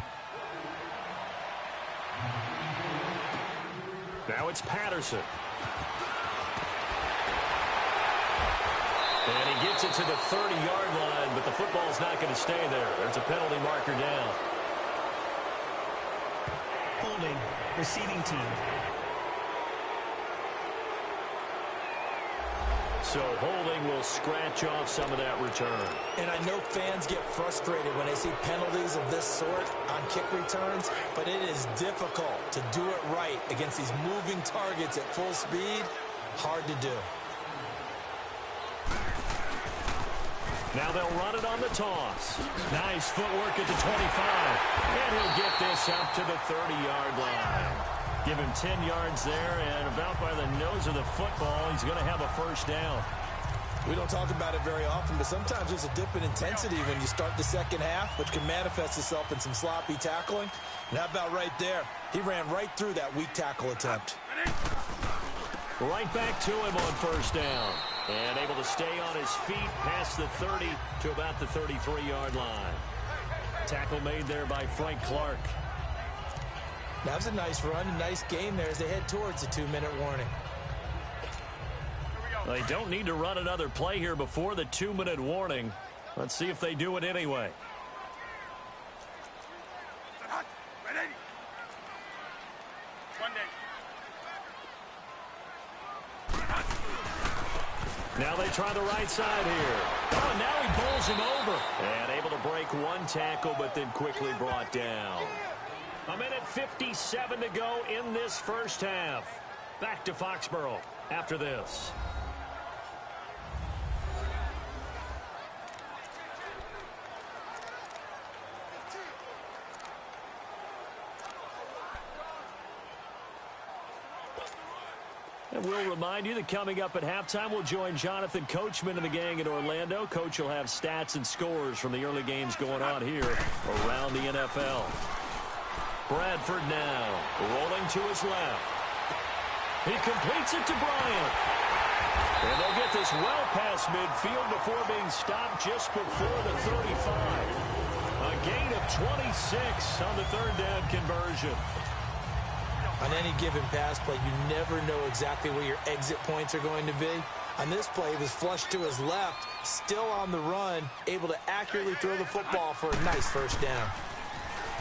Now it's Patterson. And he gets it to the 30-yard line, but the football's not going to stay there. There's a penalty marker down. Holding. Receiving team. So holding will scratch off some of that return. And I know fans get frustrated when they see penalties of this sort on kick returns, but it is difficult to do it right against these moving targets at full speed. Hard to do. Now they'll run it on the toss. Nice footwork at the 25. And he'll get this up to the 30-yard line. Give him 10 yards there, and about by the nose of the football, he's going to have a 1st down. We don't talk about it very often, but sometimes there's a dip in intensity when you start the 2nd half, which can manifest itself in some sloppy tackling. And how about right there? He ran right through that weak tackle attempt. Right back to him on 1st down. And able to stay on his feet past the 30 to about the 33-yard line. Tackle made there by Frank Clark. That was a nice run, a nice gain there as they head towards the 2-minute warning. They don't need to run another play here before the 2-minute warning. Let's see if they do it anyway. Now they try the right side here. Oh, and now he bowls him over. And able to break one tackle, but then quickly brought down. 1:57 to go in this first half. Back to Foxborough after this. And we'll remind you that coming up at halftime, we'll join Jonathan Coachman and the gang in Orlando. Coach will have stats and scores from the early games going on here around the NFL. Bradford now rolling to his left. He completes it to Bryant. And they'll get this well past midfield before being stopped just before the 35. A gain of 26 on the third down conversion. On any given pass play, you never know exactly where your exit points are going to be. On this play, he was flushed to his left, still on the run, able to accurately throw the football for a nice first down.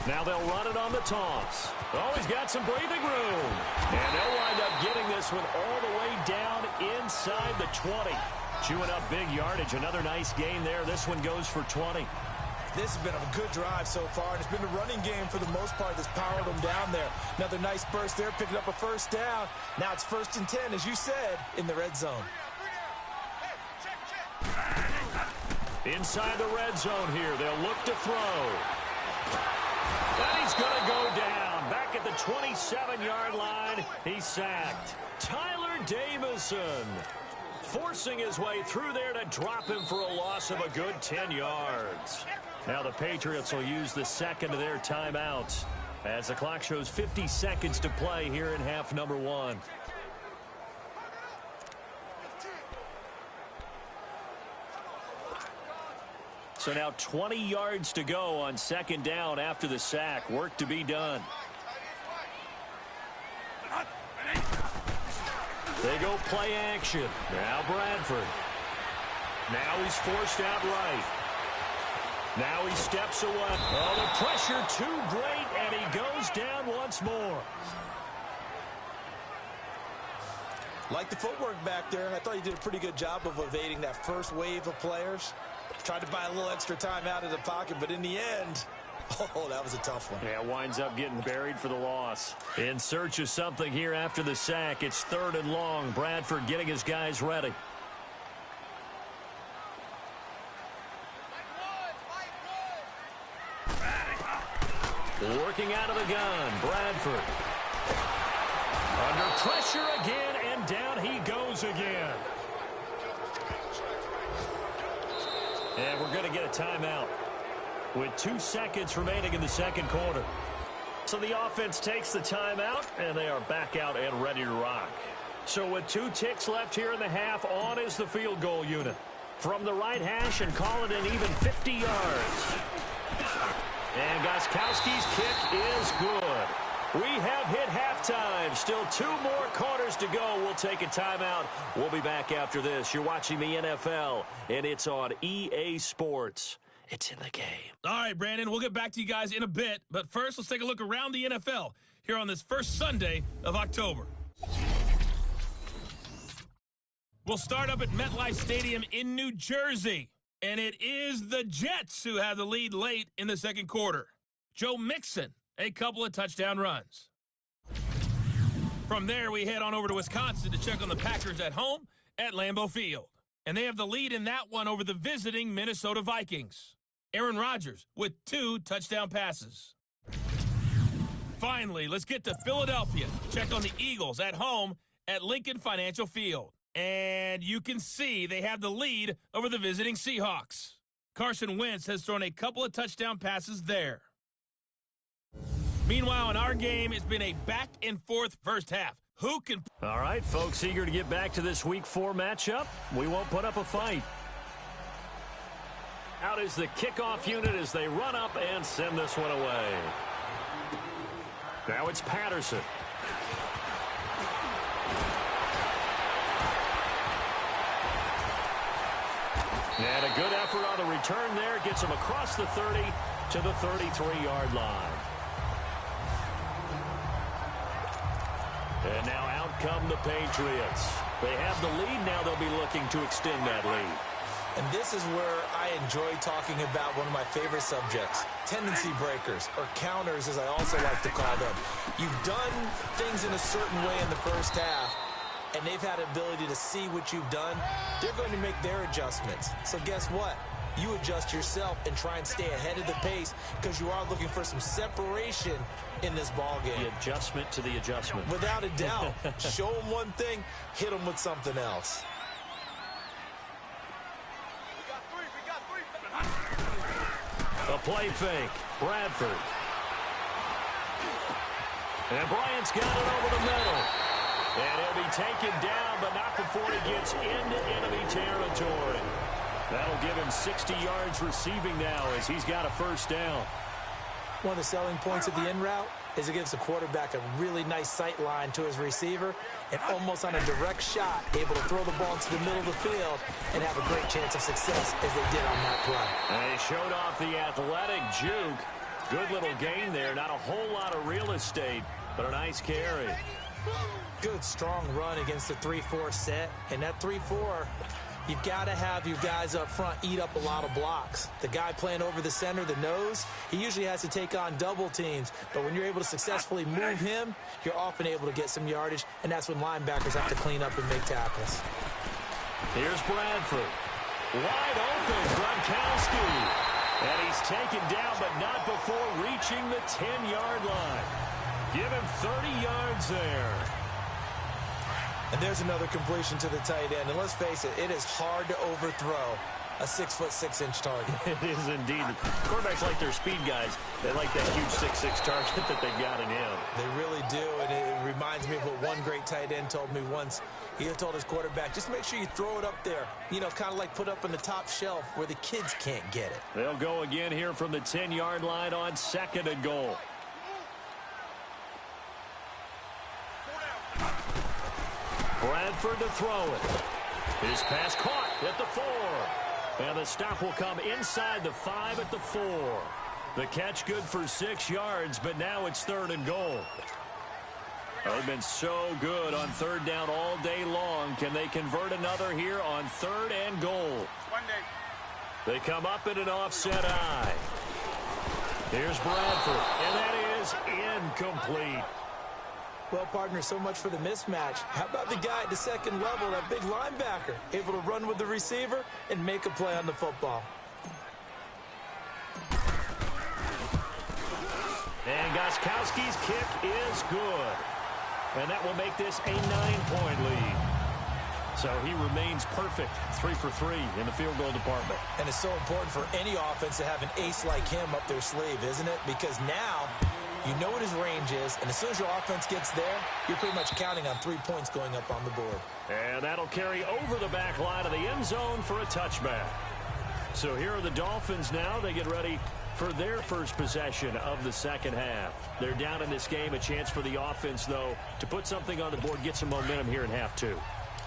Now they'll run it on the toss. Oh, he's got some breathing room. And they'll wind up getting this one all the way down inside the 20. Chewing up big yardage. Another nice gain there. This one goes for 20. This has been a good drive so far, and it's been a running game for the most part that's powered them down there. Another nice burst there, picking up a first down. Now it's 1st and 10, as you said, in the red zone. Inside the red zone here, they'll look to throw. And he's going to go down. Back at the 27-yard line, he's sacked. Tyler Davison forcing his way through there to drop him for a loss of a good 10 yards. Now the Patriots will use the second of their timeouts as the clock shows 50 seconds to play here in half number 1. So now 20 yards to go on second down after the sack. Work to be done. They go play action. Now Bradford. Now he's forced out right. Now he steps away. Oh, the pressure too great, and he goes down once more. Like the footwork back there, I thought he did a pretty good job of evading that first wave of players. Tried to buy a little extra time out of the pocket, but in the end, oh, that was a tough one. Yeah, winds up getting buried for the loss. In search of something here after the sack. It's 3rd and long. Bradford getting his guys ready. Working out of the gun, Bradford. Under pressure again, and down he goes again. And we're going to get a timeout with 2 seconds remaining in the second quarter. So the offense takes the timeout, and they are back out and ready to rock. So with 2 ticks left here in the half, on is the field goal unit. From the right hash and call it an even 50 yards. And Gostkowski's kick is good. We have hit halftime. Still 2 more quarters to go. We'll take a timeout. We'll be back after this. You're watching the NFL, and it's on EA Sports. It's in the game. All right, Brandon, we'll get back to you guys in a bit. But first, let's take a look around the NFL here on this first Sunday of October. We'll start up at MetLife Stadium in New Jersey. And it is the Jets who have the lead late in the second quarter. Joe Mixon, a couple of touchdown runs. From there, we head on over to Wisconsin to check on the Packers at home at Lambeau Field. And they have the lead in that one over the visiting Minnesota Vikings. Aaron Rodgers with 2 touchdown passes. Finally, let's get to Philadelphia. Check on the Eagles at home at Lincoln Financial Field. And you can see they have the lead over the visiting Seahawks. Carson Wentz has thrown a couple of touchdown passes there. Meanwhile, in our game, it's been a back-and-forth first half. Who can... All right, folks, eager to get back to this Week 4 matchup. We won't put up a fight. Out is the kickoff unit as they run up and send this one away. Now it's Patterson. And a good effort on the return there. Gets him across the 30 to the 33-yard line. And now out come the Patriots. They have the lead. Now they'll be looking to extend that lead. And this is where I enjoy talking about one of my favorite subjects, tendency breakers, or counters as I also like to call them. You've done things in a certain way in the first half, and they've had an ability to see what you've done. They're going to make their adjustments. So guess what? You adjust yourself and try and stay ahead of the pace because you are looking for some separation in this ball game. The adjustment to the adjustment. Without a doubt. Show them one thing, hit them with something else. A play fake. Bradford. And Bryant's got it over the middle. And he'll be taken down, but not before he gets into enemy territory. That'll give him 60 yards receiving now as he's got a first down. One of the selling points of the in route is it gives the quarterback a really nice sight line to his receiver and almost on a direct shot able to throw the ball into the middle of the field and have a great chance of success as they did on that play. And they showed off the athletic juke. Good little gain there. Not a whole lot of real estate, but a nice carry. Good, strong run against the 3-4 set. And that 3-4, you've got to have your guys up front eat up a lot of blocks. The guy playing over the center, the nose, he usually has to take on double teams. But when you're able to successfully move him, you're often able to get some yardage, and that's when linebackers have to clean up and make tackles. Here's Bradford. Wide open, Gronkowski. And he's taken down, but not before reaching the 10-yard line. Give him 30 yards there. And there's another completion to the tight end. And let's face it, it is hard to overthrow a 6'6" target. It is indeed. Quarterbacks like their speed guys. They like that huge 6'6" target that they've got in him. They really do, and it reminds me of what one great tight end told me once. He had told his quarterback, just make sure you throw it up there, you know, kind of like put up on the top shelf where the kids can't get it. They'll go again here from the 10-yard line on 2nd and goal. Bradford to throw it. His pass caught at the 4. And the stop will come inside the 5 at the 4. The catch good for 6 yards, but now it's 3rd and goal. They've been so good on 3rd down all day long. Can they convert another here on 3rd and goal? They come up in an offset eye. Here's Bradford, and that is incomplete. Well, partner, so much for the mismatch. How about the guy at the second level, that big linebacker, able to run with the receiver and make a play on the football? And Gostkowski's kick is good. And that will make this a 9-point lead. So he remains perfect, 3 for 3 in the field goal department. And it's so important for any offense to have an ace like him up their sleeve, isn't it? Because now you know what his range is, and as soon as your offense gets there, you're pretty much counting on 3 points going up on the board. And that'll carry over the back line of the end zone for a touchback. So here are the Dolphins now. They get ready for their first possession of the second half. They're down in this game. A chance for the offense, though, to put something on the board, get some momentum here in half 2.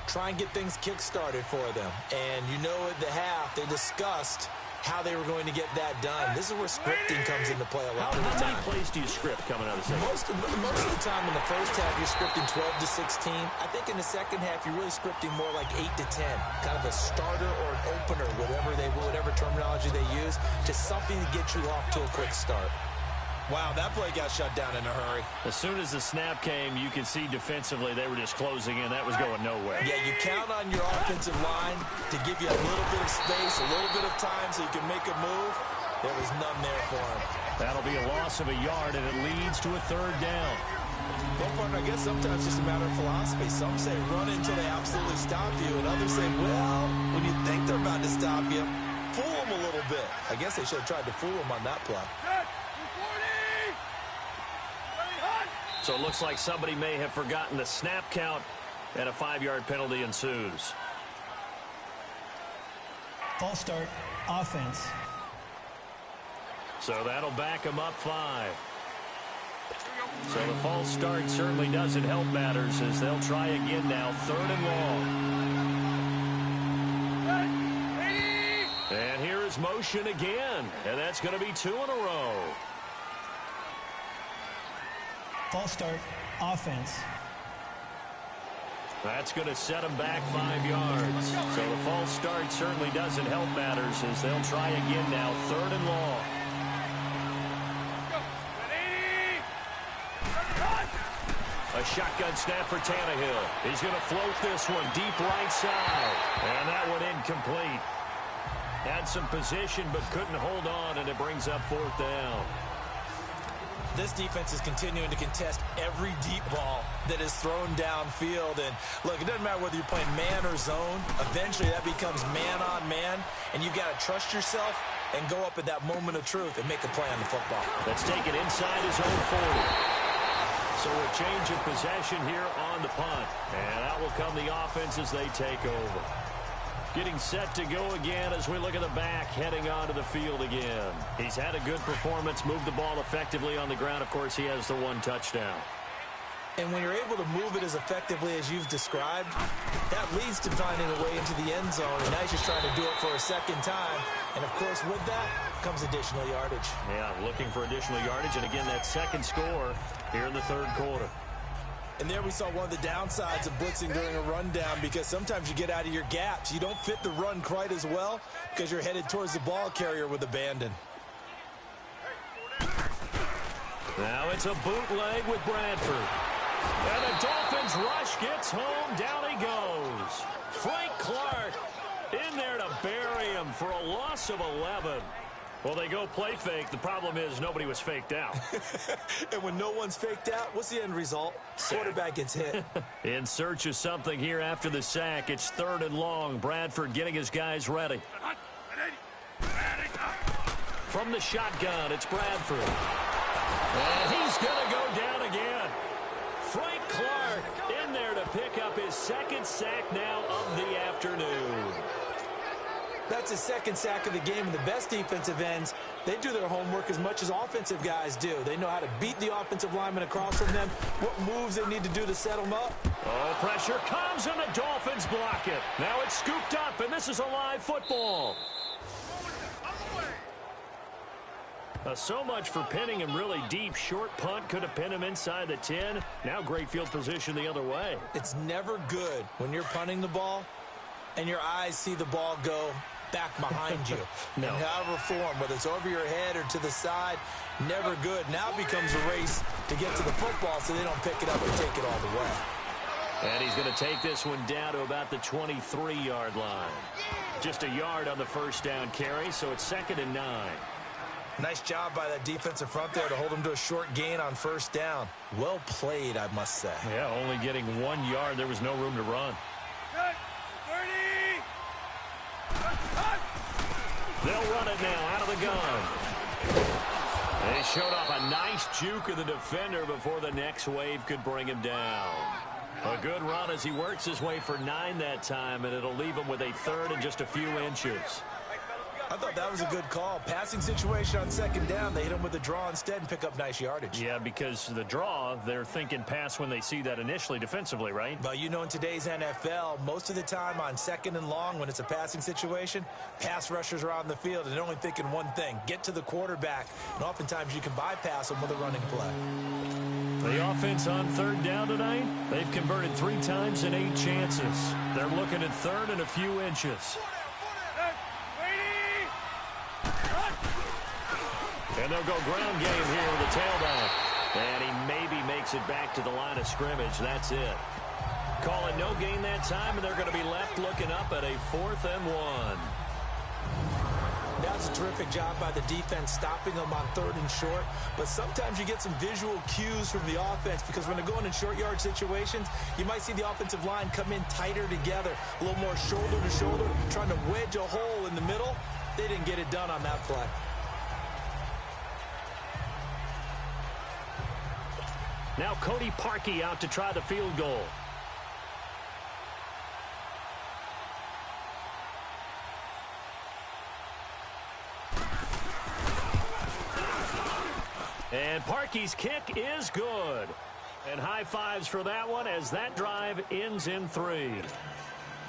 Try and get things kick-started for them. And you know at the half, they discussed how they were going to get that done. This is where scripting comes into play a lot of the time. How many plays do you script coming out of the second? Most of the time in the first half, you're scripting 12 to 16. I think in the second half, you're really scripting more like 8 to 10. Kind of a starter or an opener, whatever terminology they use. Just something to get you off to a quick start. Wow, that play got shut down in a hurry. As soon as the snap came, you could see defensively they were just closing in. That was going nowhere. Yeah, you count on your offensive line to give you a little bit of space, a little bit of time so you can make a move. There was none there for him. That'll be a loss of a yard, and it leads to a 3rd down. Well, partner, I guess sometimes it's just a matter of philosophy. Some say run until they absolutely stop you, and others say, well, when you think they're about to stop you, fool them a little bit. I guess they should have tried to fool them on that play. So it looks like somebody may have forgotten the snap count, and a 5-yard penalty ensues. False start, offense. So that'll back them up 5. So the false start certainly doesn't help matters as they'll try again now, 3rd and long. And here is motion again, and that's going to be 2 in a row. False start, offense. That's going to set them back 5 yards. So the false start certainly doesn't help matters as they'll try again now, 3rd and long. A shotgun snap for Tannehill. He's going to float this one deep right side. And that one incomplete. Had some position but couldn't hold on, and it brings up 4th down. This defense is continuing to contest every deep ball that is thrown downfield. And look, it doesn't matter whether you're playing man or zone. Eventually that becomes man on man, and you've got to trust yourself and go up at that moment of truth and make a play on the football. Let's take it inside his own 40. So a change of possession here on the punt. And out will come the offense as they take over. Getting set to go again as we look at the back, heading onto the field again. He's had a good performance, moved the ball effectively on the ground. Of course, he has the 1 touchdown. And when you're able to move it as effectively as you've described, that leads to finding a way into the end zone. And now he's just trying to do it for a second time. And, of course, with that comes additional yardage. Yeah, looking for additional yardage. And, again, that second score here in the 3rd quarter. And there we saw one of the downsides of blitzing during a rundown, because sometimes you get out of your gaps. You don't fit the run quite as well because you're headed towards the ball carrier with abandon. Now it's a bootleg with Bradford. And the Dolphins rush gets home. Down he goes. Frank Clark in there to bury him for a loss of 11. Well, they go play fake. The problem is nobody was faked out. And when no one's faked out, what's the end result? Quarterback gets hit. In search of something here after the sack. It's 3rd and long. Bradford getting his guys ready. From the shotgun, it's Bradford. And he's going to go down again. Frank Clark in there to pick up his 2nd sack now of the afternoon. That's his 2nd sack of the game, and the best defensive ends, they do their homework as much as offensive guys do. They know how to beat the offensive lineman across from them, what moves they need to do to set them up. Oh, pressure comes, and the Dolphins block it. Now it's scooped up, and this is a live football. So much for pinning him really deep. Short punt could have pinned him inside the 10. Now great field position the other way. It's never good when you're punting the ball and your eyes see the ball go back behind you. No. In however form, whether it's over your head or to the side, never good. Now it becomes a race to get to the football so they don't pick it up and take it all the way. And he's going to take this one down to about the 23-yard line. Just a yard on the 1st down carry, so it's 2nd and 9. Nice job by that defensive front there to hold him to a short gain on 1st down. Well played, I must say. Yeah, only getting 1 yard. There was no room to run. They'll run it now out of the gun. They showed off a nice juke of the defender before the next wave could bring him down. A good run as he works his way for 9 that time, and it'll leave him with a 3rd and just a few inches. I thought that was a good call. Passing situation on 2nd down. They hit him with a draw instead and pick up nice yardage. Yeah, because the draw, they're thinking pass when they see that initially defensively, right? But you know, in today's NFL, most of the time on 2nd and long, when it's a passing situation, pass rushers are on the field and they're only thinking one thing: get to the quarterback. And oftentimes you can bypass them with a running play. The offense on 3rd down tonight, they've converted 3 times in 8 chances. They're looking at 3rd and a few inches. And they'll go ground game here with the tailback. And he maybe makes it back to the line of scrimmage. That's it. Call it no gain that time, and they're going to be left looking up at a 4th and 1. That's a terrific job by the defense, stopping them on 3rd and short. But sometimes you get some visual cues from the offense, because when they're going in short yard situations, you might see the offensive line come in tighter together, a little more shoulder to shoulder, trying to wedge a hole in the middle. They didn't get it done on that play. Now Cody Parkey out to try the field goal. And Parkey's kick is good. And high fives for that one as that drive ends in 3.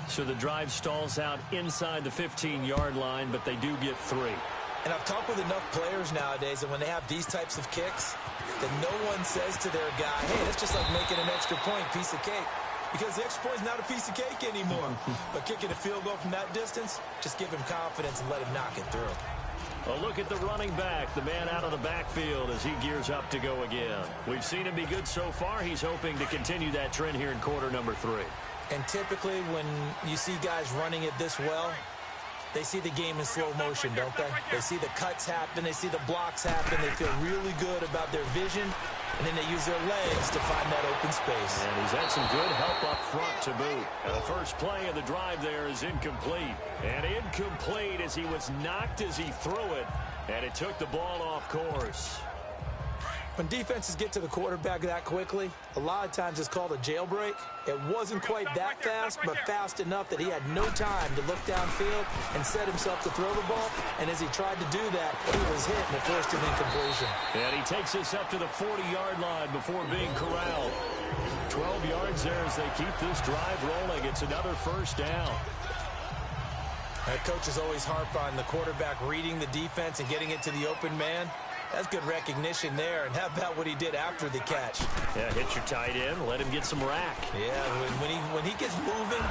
So the drive stalls out inside the 15-yard line, but they do get 3. And I've talked with enough players nowadays that when they have these types of kicks, that no one says to their guy, hey, that's just like making an extra point, piece of cake. Because the extra point is not a piece of cake anymore. But kicking a field goal from that distance, just give him confidence and let him knock it through. A look at the running back, the man out of the backfield as he gears up to go again. We've seen him be good so far. He's hoping to continue that trend here in quarter number 3. And typically when you see guys running it this well, they see the game in slow motion, don't they? They see the cuts happen. They see the blocks happen. They feel really good about their vision. And then they use their legs to find that open space. And he's had some good help up front to boot. And the first play of the drive there is incomplete. And incomplete as he was knocked as he threw it. And it took the ball off course. When defenses get to the quarterback that quickly, a lot of times it's called a jailbreak. It wasn't quite that fast, but fast enough that he had no time to look downfield and set himself to throw the ball. And as he tried to do that, he was hit and it forced an incompletion. And he takes us up to the 40-yard line before being corralled. 12 yards there as they keep this drive rolling. It's another first down. Coaches always harp on the quarterback reading the defense and getting it to the open man. That's good recognition there. And how about what he did after the catch? Yeah, hit your tight end, let him get some rack. Yeah, when he gets moving,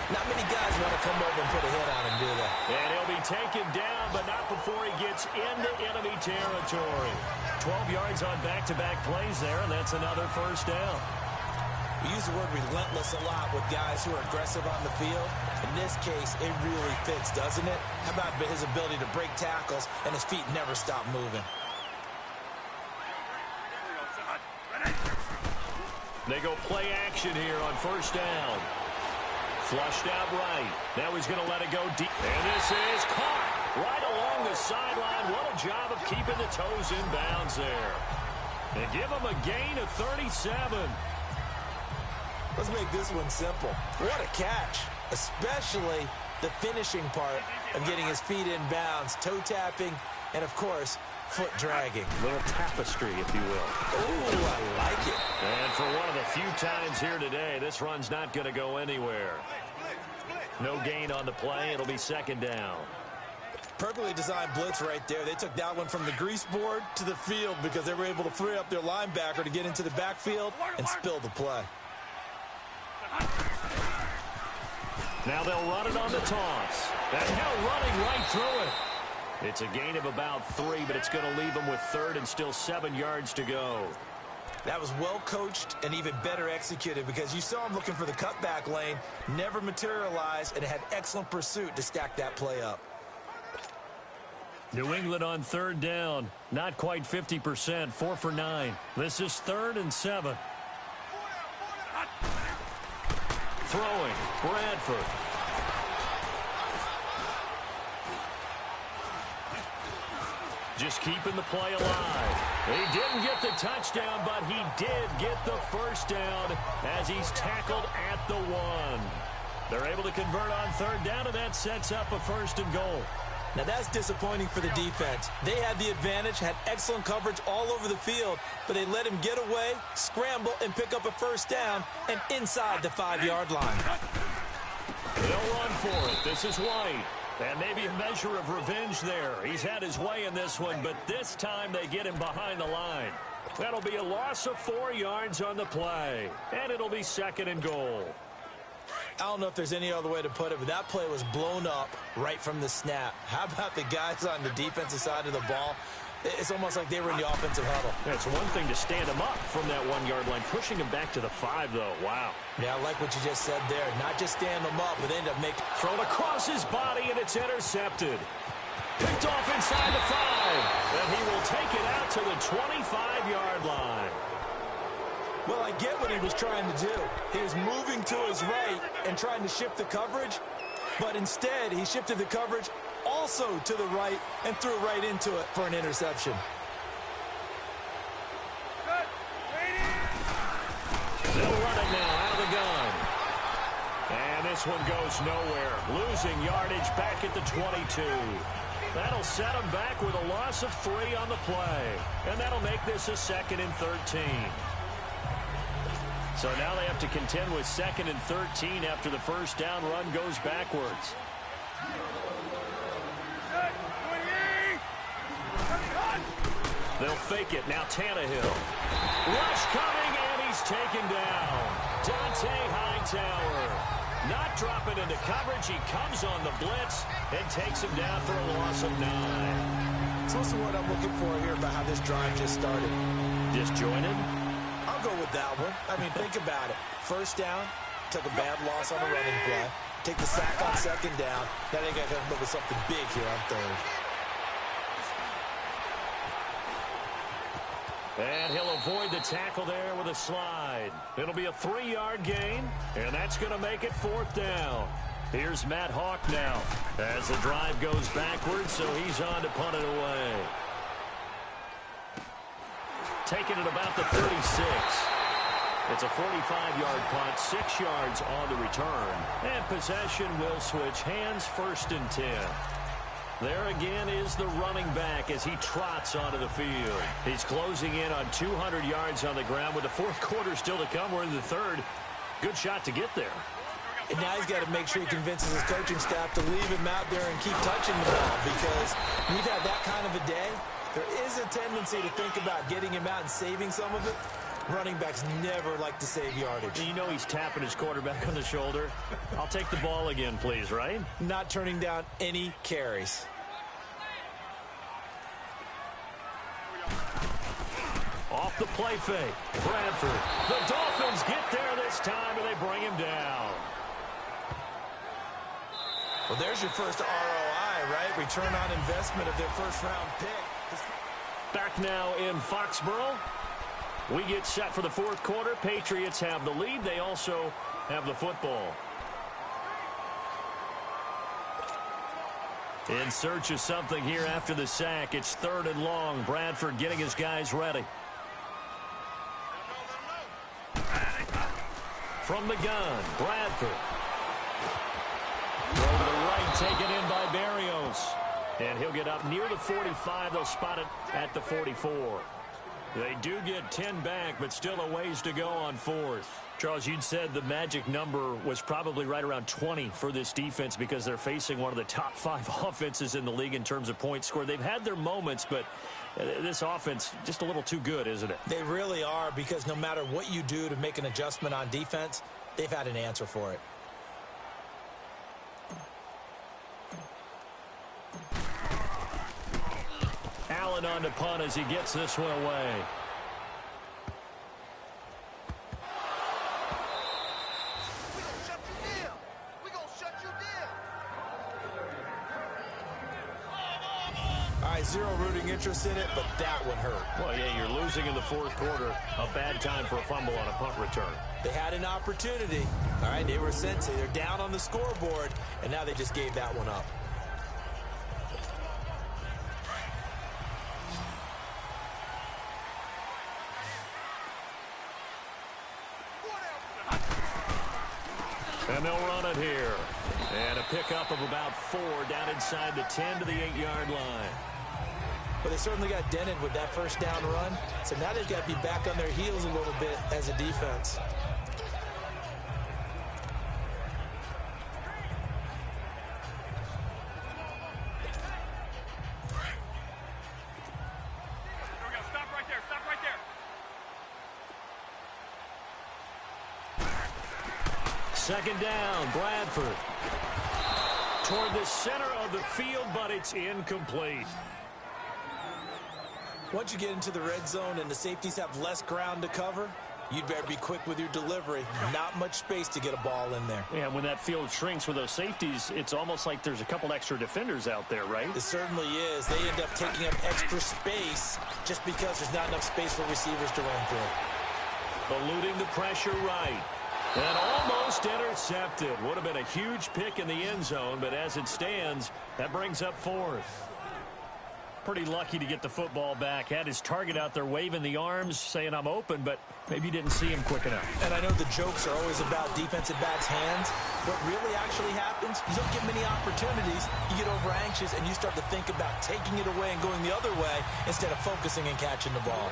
not many guys want to come over and put a hit on him, do they? And he'll be taken down, but not before he gets into enemy territory. 12 yards on back-to-back plays there, and that's another first down. We use the word relentless a lot with guys who are aggressive on the field. In this case, it really fits, doesn't it? How about his ability to break tackles and his feet never stop moving? They go play action here on first down. Flushed out right. Now he's going to let it go deep. And this is caught right along the sideline. What a job of keeping the toes in bounds there. And give him a gain of 37. Let's make this one simple. What a catch, especially the finishing part of getting his feet in bounds, toe tapping, and of course, foot dragging. A little tapestry, if you will. Ooh, I like it. And for one of the few times here today, this run's not going to go anywhere. No gain on the play. It'll be second down. Perfectly designed blitz right there. They took that one from the grease board to the field because they were able to free up their linebacker to get into the backfield and spill the play. Now they'll run it on the toss. And Hill running right through it. It's a gain of about 3, but it's going to leave them with third and still 7 yards to go. That was well coached and even better executed because you saw him looking for the cutback lane, never materialized, and had excellent pursuit to stack that play up. New England on third down. Not quite 50%, 4 for 9. This is 3rd and 7. Throwing, Bradford. Just keeping the play alive. He didn't get the touchdown, but he did get the first down as he's tackled at the 1. They're able to convert on third down, and that sets up a 1st and goal. Now that's disappointing for the defense. They had the advantage, had excellent coverage all over the field, but they let him get away, scramble, and pick up a first down, and inside the 5-yard line. They'll run for it. This is White. And maybe a measure of revenge there. He's had his way in this one, but this time they get him behind the line. That'll be a loss of 4 yards on the play, and it'll be 2nd and goal. I don't know if there's any other way to put it, but that play was blown up right from the snap. How about the guys on the defensive side of the ball? It's almost like they were in the offensive huddle. Yeah, it's one thing to stand him up from that 1-yard line. Pushing him back to the 5, though. Wow. Yeah, I like what you just said there. Not just stand him up, but they end up making... Thrown across his body, and it's intercepted. Picked off inside the 5. And he will take it out to the 25-yard line. Well, I get what he was trying to do. He was moving to his right and trying to shift the coverage, but instead he shifted the coverage also to the right and threw right into it for an interception. run it now out of the gun. And this one goes nowhere. Losing yardage back at the 22. That'll set them back with a loss of 3 on the play. And that'll make this a 2nd and 13. So now they have to contend with 2nd and 13 after the first down run goes backwards. They'll fake it. Now Tannehill. Rush coming, and he's taken down. Dante Hightower. Not dropping into coverage. He comes on the blitz and takes him down for a loss of 9. It's also what I'm looking for here about how this drive just started. Disjointed? I'll go with that one. I mean, think about it. First down, took a bad loss on a running play. Take the sack on 2nd down. Now they got to come up with something big here on 3rd. And he'll avoid the tackle there with a slide. It'll be a 3-yard gain, and that's going to make it 4th down. Here's Matt Hawk now as the drive goes backwards, so he's on to punt it away. Taking it about the 36. It's a 45-yard punt, 6 yards on the return. And possession will switch hands, 1st and 10. There again is the running back as he trots onto the field. He's closing in on 200 yards on the ground with the 4th quarter still to come. We're in the 3rd. Good shot to get there. And now he's got to make sure he convinces his coaching staff to leave him out there and keep touching the ball, because when you've had that kind of a day, there is a tendency to think about getting him out and saving some of it. Running backs never like to save yardage. You know he's tapping his quarterback on the shoulder. I'll take the ball again, please, right? Not turning down any carries. Off the play fake. Bradford. The Dolphins get there this time, and they bring him down. Well, there's your first ROI, right? Return on investment of their first-round pick. Back now in Foxborough. We get set for the 4th quarter. Patriots have the lead. They also have the football. In search of something here after the sack. It's 3rd and long. Bradford getting his guys ready. From the gun, Bradford. Throw to the right, taken in by Barrios. And he'll get up near the 45. They'll spot it at the 44. They do get 10 back, but still a ways to go on 4th. Charles, you'd said the magic number was probably right around 20 for this defense because they're facing one of the top 5 offenses in the league in terms of points scored. They've had their moments, but this offense just a little too good, isn't it? They really are, because no matter what you do to make an adjustment on defense, they've had an answer for it. Allen on to punt as he gets this one away. All right, zero rooting interest in it, but that one hurt. Well, yeah, you're losing in the 4th quarter. A bad time for a fumble on a punt return. They had an opportunity. All right, they were sensing. They're down on the scoreboard, and now they just gave that one up. And they'll run it here. And a pickup of about 4 down inside the 10 to the 8-yard line. But they certainly got dented with that first down run. So now they've got to be back on their heels a little bit as a defense. Second down, Bradford. Toward the center of the field, but it's incomplete. Once you get into the red zone and the safeties have less ground to cover, you'd better be quick with your delivery. Not much space to get a ball in there. Yeah, when that field shrinks with those safeties, it's almost like there's a couple extra defenders out there, right? It certainly is. They end up taking up extra space just because there's not enough space for receivers to run through. Eluding the pressure right. And almost intercepted. Would have been a huge pick in the end zone, but as it stands, that brings up 4th. Pretty lucky to get the football back. Had his target out there waving the arms, saying I'm open, but maybe you didn't see him quick enough. And I know the jokes are always about defensive backs' hands. What really actually happens, you don't get many opportunities. You get over anxious, and you start to think about taking it away and going the other way instead of focusing and catching the ball.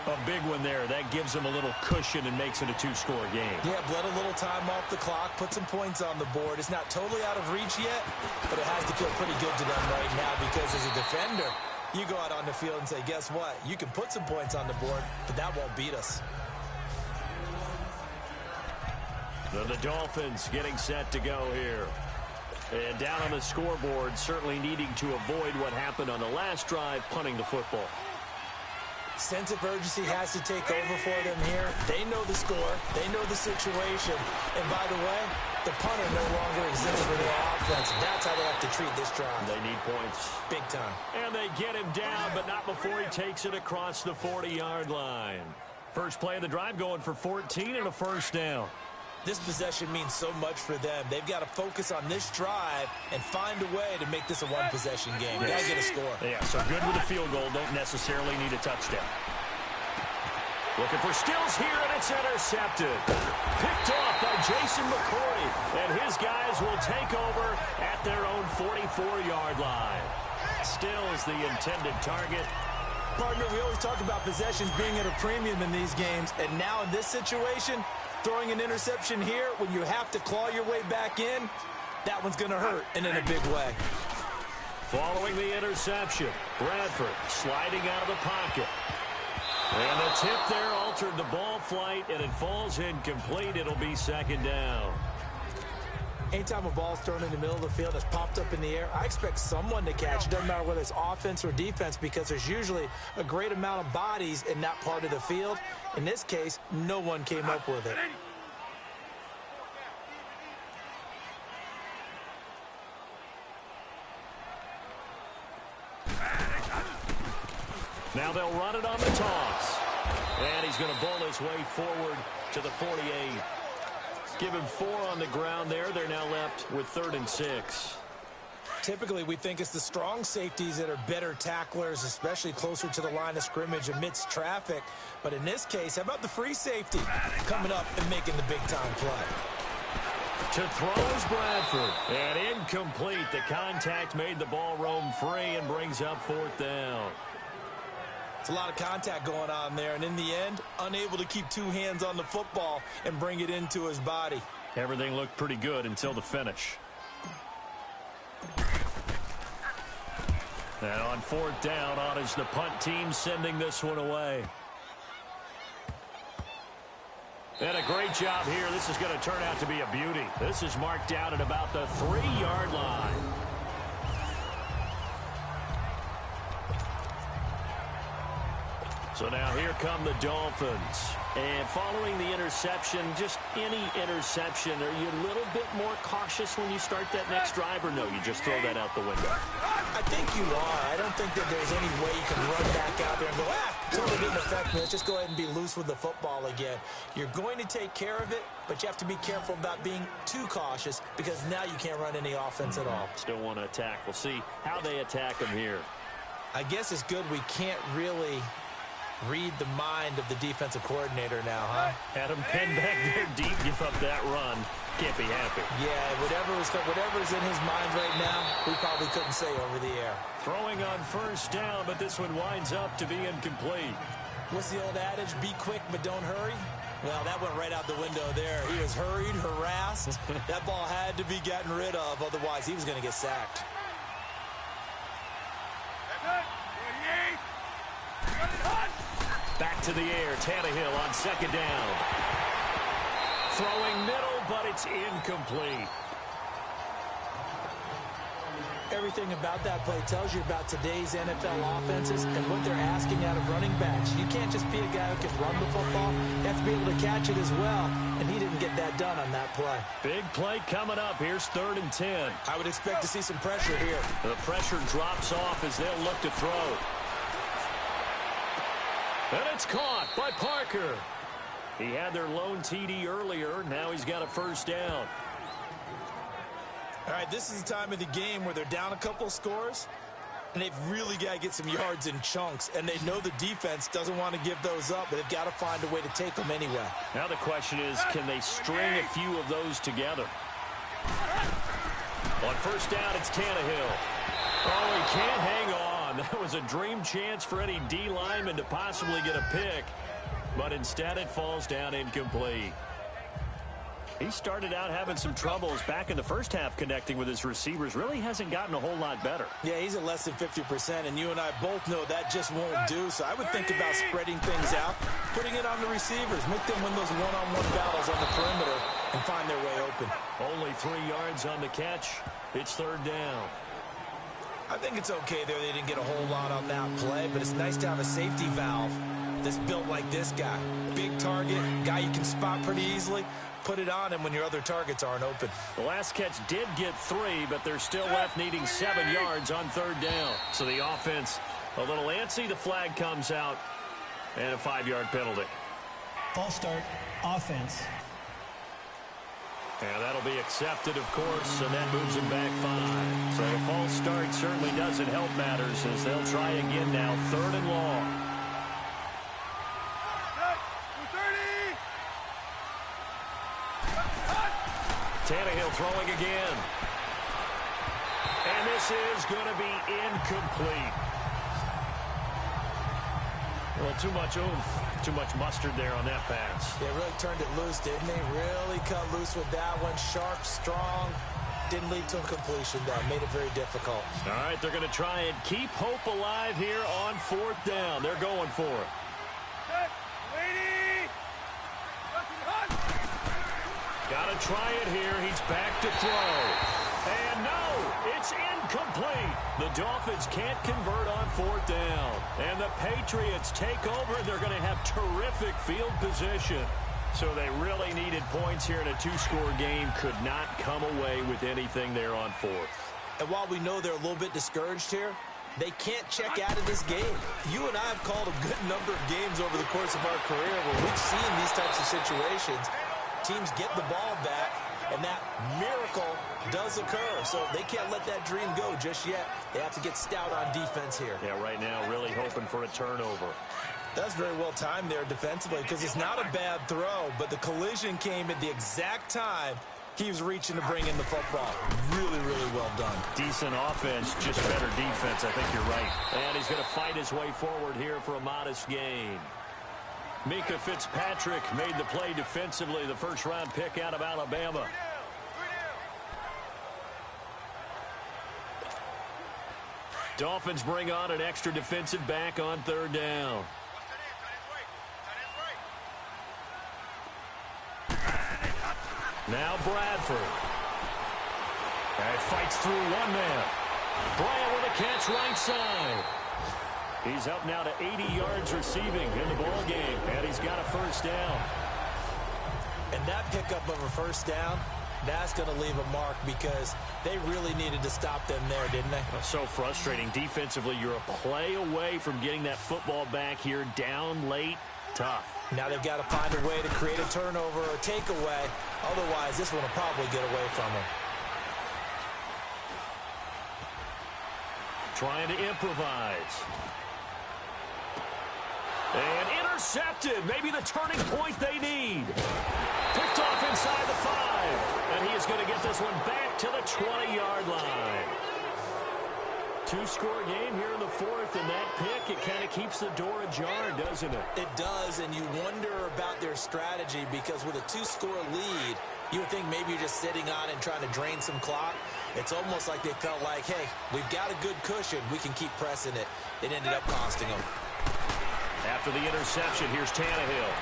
A big one there. That gives him a little cushion and makes it a two-score game. Yeah, bled a little time off the clock, put some points on the board. It's not totally out of reach yet, but it has to feel pretty good to them right now because as a defender, you go out on the field and say, guess what? You can put some points on the board, but that won't beat us. The Dolphins getting set to go here. And down on the scoreboard, certainly needing to avoid what happened on the last drive, punting the football. Sense of urgency has to take over for them here. They know the score. They know the situation. And by the way, the punter no longer exists for their offense. That's how they have to treat this drive. They need points. Big time. And they get him down, but not before he takes it across the 40-yard line. First play of the drive going for 14 and a first down. This possession means so much for them. They've got to focus on this drive and find a way to make this a one-possession game. Got to get a score. Yeah, so good with a field goal. Don't necessarily need a touchdown. Looking for Stills here, and it's intercepted. Picked off by Jason McCoy, and his guys will take over at their own 44-yard line. Stills the intended target. Partner, we always talk about possessions being at a premium in these games, and now in this situation, throwing an interception here when you have to claw your way back in, that one's going to hurt, and in a big way. Following the interception, Bradford sliding out of the pocket. And the tip there altered the ball flight, and it falls incomplete. It'll be second down. Anytime a ball's thrown in the middle of the field that's popped up in the air, I expect someone to catch. It doesn't matter whether it's offense or defense because there's usually a great amount of bodies in that part of the field. In this case, no one came up with it. Now they'll run it on the toss. And he's going to bowl his way forward to the 48. Give him 4 on the ground there. They're now left with 3rd and 6. Typically, we think it's the strong safeties that are better tacklers, especially closer to the line of scrimmage amidst traffic. But in this case, how about the free safety coming up and making the big-time play? To throw is Bradford. And incomplete. The contact made the ball roam free and brings up 4th down. It's a lot of contact going on there, and in the end, unable to keep 2 hands on the football and bring it into his body. Everything looked pretty good until the finish. And on 4th down, on is the punt team sending this one away. And a great job here. This is going to turn out to be a beauty. This is marked down at about the 3-yard line. So now here come the Dolphins. And following the interception, just any interception, are you a little bit more cautious when you start that next drive, or no, you just throw that out the window? I think you are. I don't think that there's any way you can run back out there and go, totally didn't affect me. Let's just go ahead and be loose with the football again. You're going to take care of it, but you have to be careful about being too cautious because now you can't run any offense at all. Still want to attack. We'll see how they attack them here. I guess it's good we can't really read the mind of the defensive coordinator now, huh? Had him pinned back there deep, give up that run. Can't be happy. Yeah, whatever's in his mind right now, we probably couldn't say over the air. Throwing on 1st down, but this one winds up to be incomplete. What's the old adage? Be quick, but don't hurry. Well, that went right out the window there. He was hurried, harassed. That ball had to be gotten rid of, otherwise he was going to get sacked. Back to the air, Tannehill on 2nd down. Throwing middle, but it's incomplete. Everything about that play tells you about today's NFL offenses and what they're asking out of running backs. You can't just be a guy who can run the football. You have to be able to catch it as well, and he didn't get that done on that play. Big play coming up. Here's 3rd and 10. I would expect to see some pressure here. The pressure drops off as they'll look to throw. And it's caught by Parker. He had their lone TD earlier. Now he's got a 1st down. All right, this is the time of the game where they're down a couple scores. And they've really got to get some yards in chunks, and they know the defense doesn't want to give those up, but they've got to find a way to take them anyway. Now the question is, can they string a few of those together? On first down, it's Tannehill. Oh, he can't hang on. That was a dream chance for any D lineman to possibly get a pick, but instead it falls down incomplete. He started out having some troubles back in the first half connecting with his receivers. Really hasn't gotten a whole lot better. Yeah, he's at less than 50%, and you and I both know that just won't do. So I would think about spreading things out, putting it on the receivers, make them win those one-on-one battles on the perimeter and find their way open. Only 3 yards on the catch. It's third down. I think it's okay there. They didn't get a whole lot on that play, but it's nice to have a safety valve that's built like this guy. Big target, guy you can spot pretty easily. Put it on him when your other targets aren't open. The last catch did get 3, but they're still left needing 7 yards on third down. So the offense a little antsy. The flag comes out, and a 5-yard penalty. False start, offense. And that'll be accepted, of course, and that moves him back 5. So a false start certainly doesn't help matters as they'll try again now, third and long. Tannehill throwing again. And this is going to be incomplete. Well, too much oomph, too much mustard there on that pass. They really turned it loose, didn't they? Really cut loose with that one. Sharp, strong. Didn't lead to a completion, though. Made it very difficult. All right, they're going to try and keep hope alive here on fourth down. They're going for it. Got to try it here. He's back to throw. And no, it's incomplete. The Dolphins can't convert on fourth down. And the Patriots take over. They're going to have terrific field position. So they really needed points here in a 2-score game. Could not come away with anything there on fourth. And while we know they're a little bit discouraged here, they can't check out of this game. You and I have called a good number of games over the course of our career where we've seen these types of situations. Teams get the ball back, and that miracle does occur. So they can't let that dream go just yet. They have to get stout on defense here. Yeah, right now really hoping for a turnover. That's very well timed there defensively because it's not a bad throw, but the collision came at the exact time he was reaching to bring in the football. Really, really well done. Decent offense, just better defense. I think you're right. And he's going to fight his way forward here for a modest gain. Mika Fitzpatrick made the play defensively, the first-round pick out of Alabama. Dolphins bring on an extra defensive back on third down. Now Bradford. And fights through one man. Bryant with a catch right side. He's up now to 80 yards receiving in the ball game, and he's got a first down. And that pickup of a first down, that's going to leave a mark because they really needed to stop them there, didn't they? So frustrating. Defensively, you're a play away from getting that football back here down late. Tough. Now they've got to find a way to create a turnover or a takeaway. Otherwise, this one will probably get away from them. Trying to improvise. And intercepted. Maybe the turning point they need. Picked off inside the 5. And he is going to get this one back to the 20-yard line. 2-score game here in the fourth, and that pick, it kind of keeps the door ajar, doesn't it? It does, and you wonder about their strategy because with a 2-score lead, you would think maybe you're just sitting on it and trying to drain some clock. It's almost like they felt like, hey, we've got a good cushion. We can keep pressing it. It ended up costing them. After the interception, here's Tannehill.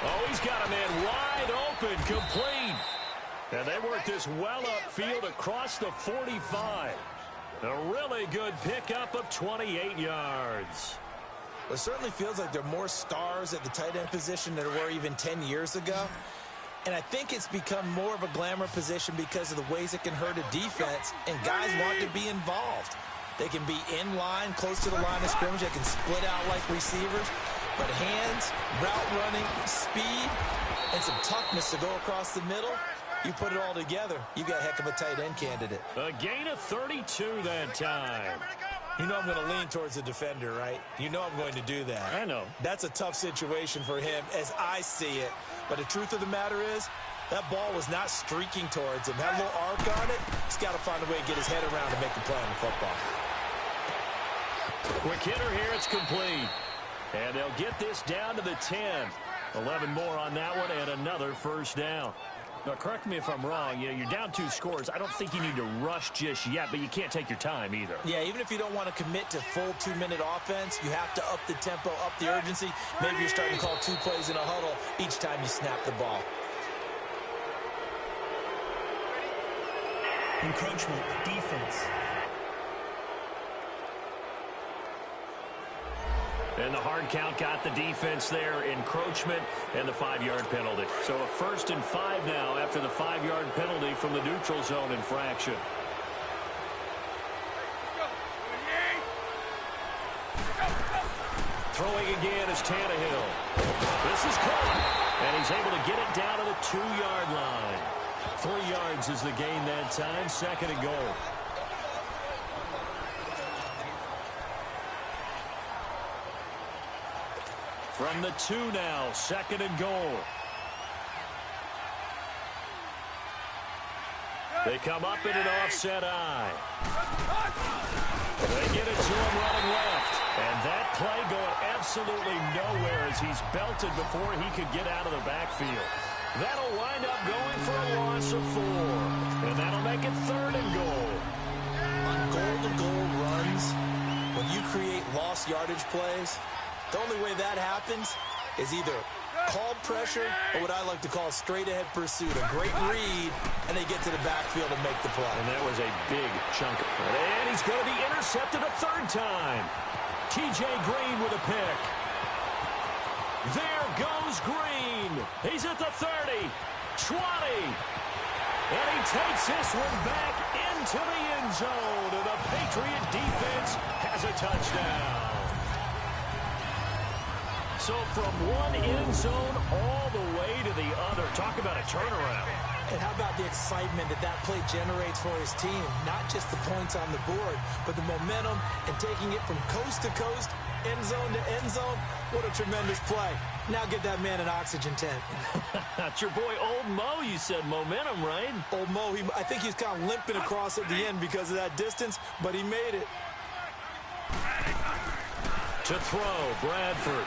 Oh, he's got a man wide open, complete. And they work this well upfield across the 45. A really good pickup of 28 yards. It certainly feels like there are more stars at the tight end position than there were even 10 years ago. And I think it's become more of a glamour position because of the ways it can hurt a defense, and guys want to be involved. They can be in line, close to the line of scrimmage. They can split out like receivers. But hands, route running, speed, and some toughness to go across the middle, you put it all together, you got a heck of a tight end candidate. A gain of 32 that time. You know I'm going to lean towards the defender, right? You know I'm going to do that. I know. That's a tough situation for him as I see it. But the truth of the matter is, that ball was not streaking towards him. Had a little arc on it. He's got to find a way to get his head around to make the play on the football. Quick hitter here. It's complete. And they'll get this down to the 10. 11 more on that one and another first down. Now, correct me if I'm wrong. You're down 2 scores. I don't think you need to rush just yet, but you can't take your time either. Yeah, even if you don't want to commit to full 2-minute offense, you have to up the tempo, up the urgency. Maybe you're starting to call 2 plays in a huddle each time you snap the ball. Encroachment, defense. And the hard count got the defense there. Encroachment and the 5-yard penalty. So a 1st and 5 now after the 5-yard penalty from the neutral zone infraction. Throwing again is Tannehill. This is caught. And he's able to get it down to the 2-yard line. 3 yards is the gain that time. 2nd and goal. From the 2 now, 2nd and goal. They come up in an offset eye. They get it to him running left. And that play going absolutely nowhere as he's belted before he could get out of the backfield. That'll wind up going for a loss of 4. And that'll make it 3rd and goal. On goal-to-goal runs, when you create lost yardage plays, the only way that happens is either called pressure or what I like to call straight-ahead pursuit. A great read, and they get to the backfield and make the play. And that was a big chunk. And he's going to be intercepted a 3rd time. T.J. Green with a pick. There goes Green. He's at the 30, 20. And he takes this one back into the end zone. And the Patriot defense has a touchdown. So from one end zone all the way to the other. Talk about a turnaround. And how about the excitement that play generates for his team? Not just the points on the board, but the momentum and taking it from coast to coast, end zone to end zone. What a tremendous play. Now get that man an oxygen tent. That's your boy Old Mo. You said momentum, right? Old Mo, I think he's kind of limping across at the end because of that distance, but he made it. To throw, Bradford.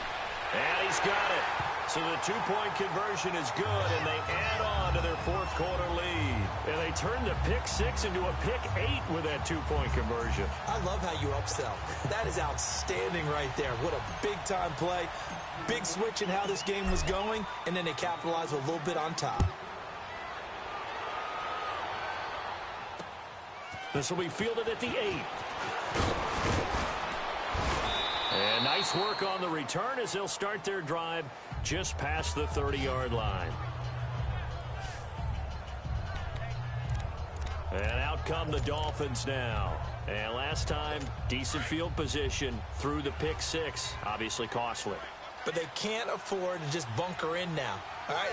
And he's got it. So the 2-point conversion is good, and they add on to their 4th quarter lead. And they turn the pick 6 into a pick 8 with that 2-point conversion. I love how you upsell. That is outstanding right there. What a big-time play. Big switch in how this game was going, and then they capitalize with a little bit on top. This will be fielded at the 8. And nice work on the return as they'll start their drive just past the 30-yard line. And out come the Dolphins now. And last time, decent field position through the pick 6. Obviously costly. But they can't afford to just bunker in now. All right,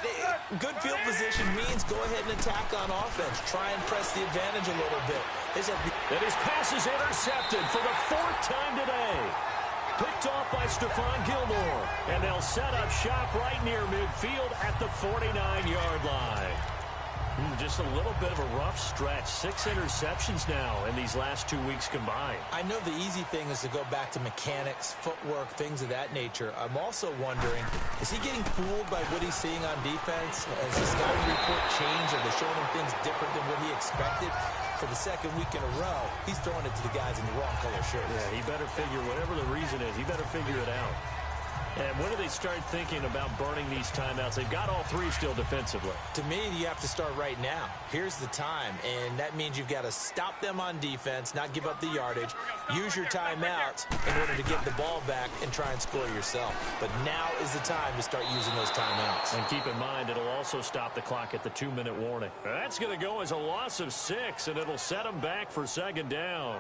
good field position means go ahead and attack on offense. Try and press the advantage a little bit. And his pass is intercepted for the 4th time today. Picked off by Stephon Gilmore. And they'll set up shop right near midfield at the 49-yard line. Just a little bit of a rough stretch. 6 interceptions now in these last 2 weeks combined. I know the easy thing is to go back to mechanics, footwork, things of that nature. I'm also wondering, is he getting fooled by what he's seeing on defense? Has the scouting report changed? Are they showing him things different than what he expected? For the 2nd week in a row, he's throwing it to the guys in the wrong color shirts. Yeah, he better figure, whatever the reason is, he better figure it out. And when do they start thinking about burning these timeouts? They've got all 3 still defensively. To me, you have to start right now. Here's the time, and that means you've got to stop them on defense, not give up the yardage, use your timeouts in order to get the ball back and try and score yourself. But now is the time to start using those timeouts. And keep in mind, it'll also stop the clock at the 2-minute warning. That's going to go as a loss of 6, and it'll set them back for 2nd down.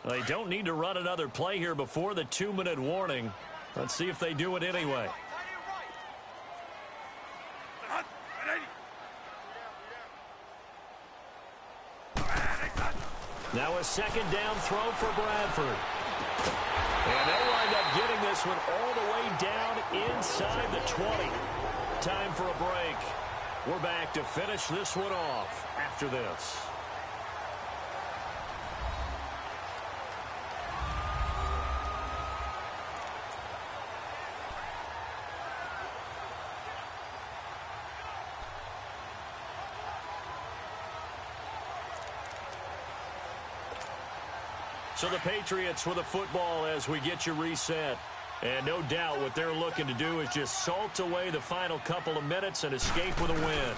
They don't need to run another play here before the 2-minute warning. Let's see if they do it anyway. Now a second down throw for Bradford. And they'll wind up getting this one all the way down inside the 20. Time for a break. We're back to finish this one off after this. So the Patriots with a football as we get you reset. And no doubt what they're looking to do is just salt away the final couple of minutes and escape with a win.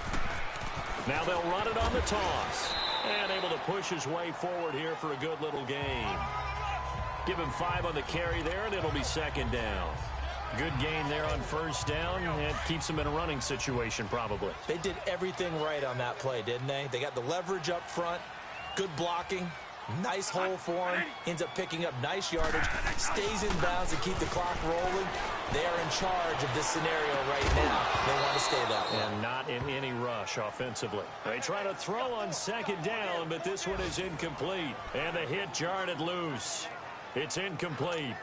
Now they'll run it on the toss. And able to push his way forward here for a good little gain. Give him 5 on the carry there, and it'll be second down. Good gain there on first down, and keeps them in a running situation probably. They did everything right on that play, didn't they? They got the leverage up front, good blocking, nice hole for him, ends up picking up nice yardage, stays in bounds to keep the clock rolling. They are in charge of this scenario right now. They want to stay that way. And not in any rush offensively. They try to throw on second down, but this one is incomplete. And the hit jarred it loose. It's incomplete.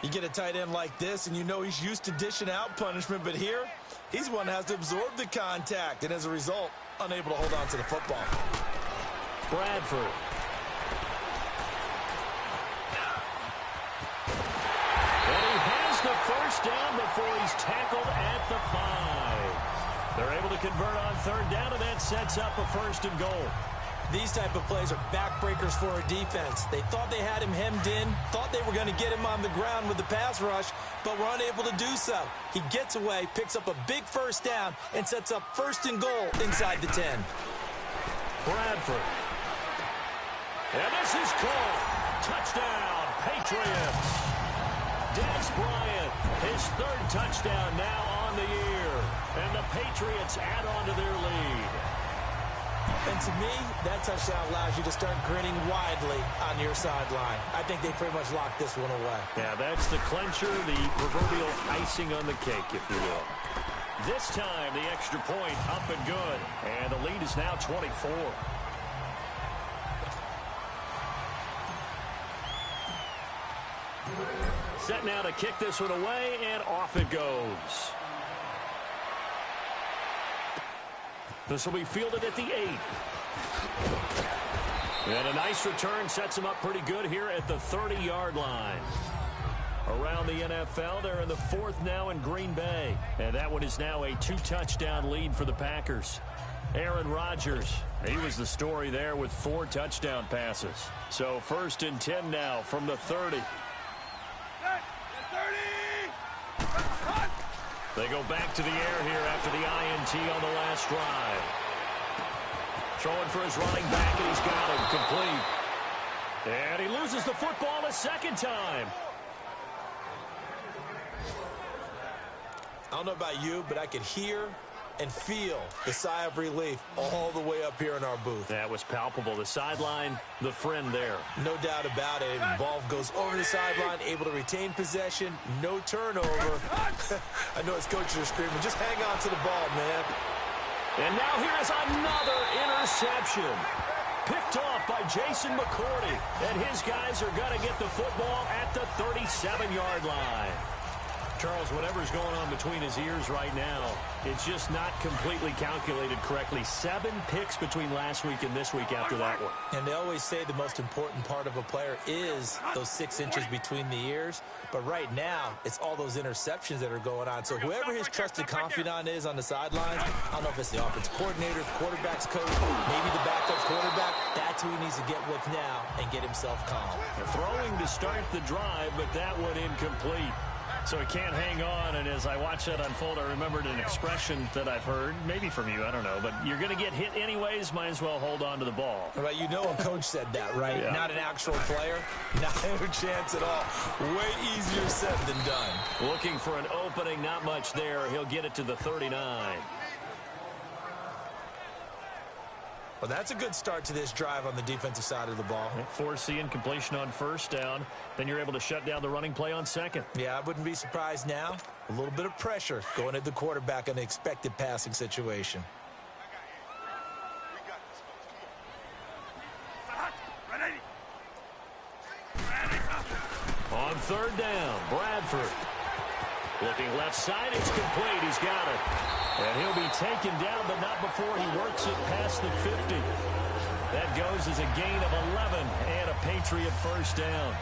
You get a tight end like this, and you know he's used to dishing out punishment, but here, he's one that has to absorb the contact, and as a result, unable to hold on to the football. Bradford. And he has the first down before he's tackled at the 5. They're able to convert on third down, and that sets up a first and goal. These type of plays are backbreakers for a defense. They thought they had him hemmed in, thought they were going to get him on the ground with the pass rush, but were unable to do so. He gets away, picks up a big first down, and sets up first and goal inside the 10. Bradford. And this is called. Touchdown, Patriots. Des Bryant, his 3rd touchdown now on the year. And the Patriots add on to their lead. And to me, that touchdown allows you to start grinning widely on your sideline. I think they pretty much locked this one away. Yeah, that's the clincher, the proverbial icing on the cake, if you will. This time, the extra point up and good. And the lead is now 24. Set now to kick this one away, and off it goes. This will be fielded at the 8. And a nice return sets him up pretty good here at the 30-yard line. Around the NFL, they're in the 4th now in Green Bay. And that one is now a 2-touchdown lead for the Packers. Aaron Rodgers, he was the story there with 4 touchdown passes. So 1st and 10 now from the 30. They go back to the air here after the INT on the last drive. Throwing for his running back, and he's got him complete. And he loses the football a second time. I don't know about you, but I could hear and feel the sigh of relief all the way up here in our booth. That was palpable. The sideline, the friend there. No doubt about it. Ball goes over the sideline, able to retain possession, no turnover. I know his coaches are screaming, just hang on to the ball, man. And now here's another interception. Picked off by Jason McCourty. And his guys are going to get the football at the 37-yard line. Charles, whatever's going on between his ears right now, it's just not completely calculated correctly. 7 picks between last week and this week after that one. And they always say the most important part of a player is those 6 inches between the ears. But right now, it's all those interceptions that are going on. So whoever his trusted confidant is on the sidelines, I don't know if it's the offensive coordinator, quarterback's coach, maybe the backup quarterback, that's who he needs to get with now and get himself calm. Throwing to start the drive, but that one incomplete. So he can't hang on, and as I watch that unfold, I remembered an expression that I've heard, maybe from you, I don't know, but you're going to get hit anyways, might as well hold on to the ball. Right, you know a coach said that, right? Yeah. Not an actual player, not a chance at all. Way easier said than done. Looking for an opening, not much there. He'll get it to the 39. Well, that's a good start to this drive on the defensive side of the ball. Force the incompletion on first down. Then you're able to shut down the running play on second. Yeah, I wouldn't be surprised now. A little bit of pressure going at the quarterback in an expected passing situation. third down. Bradford looking left side. It's complete. He's got it. And he'll be taken down, but not before he works it past the 50. That goes as a gain of 11 and a Patriot first down.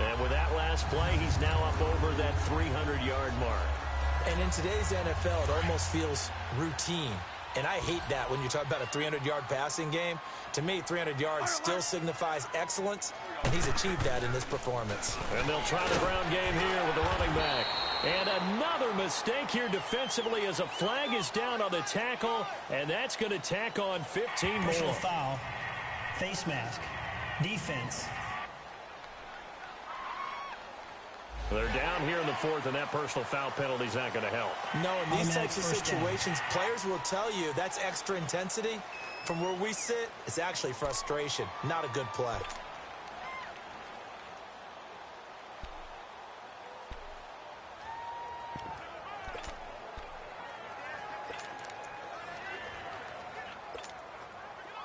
And with that last play, he's now up over that 300-yard mark. And in today's NFL, it almost feels routine. And I hate that when you talk about a 300-yard passing game. To me, 300 yards still signifies excellence, and he's achieved that in this performance. And they'll try the ground game here with the running back. And another mistake here defensively as a flag is down on the tackle, and that's going to tack on 15 more. Personal foul, face mask, defense. They're down here in the fourth, and that personal foul penalty is not going to help. No, in these types of situations, players will tell you that's extra intensity. From where we sit, it's actually frustration, not a good play.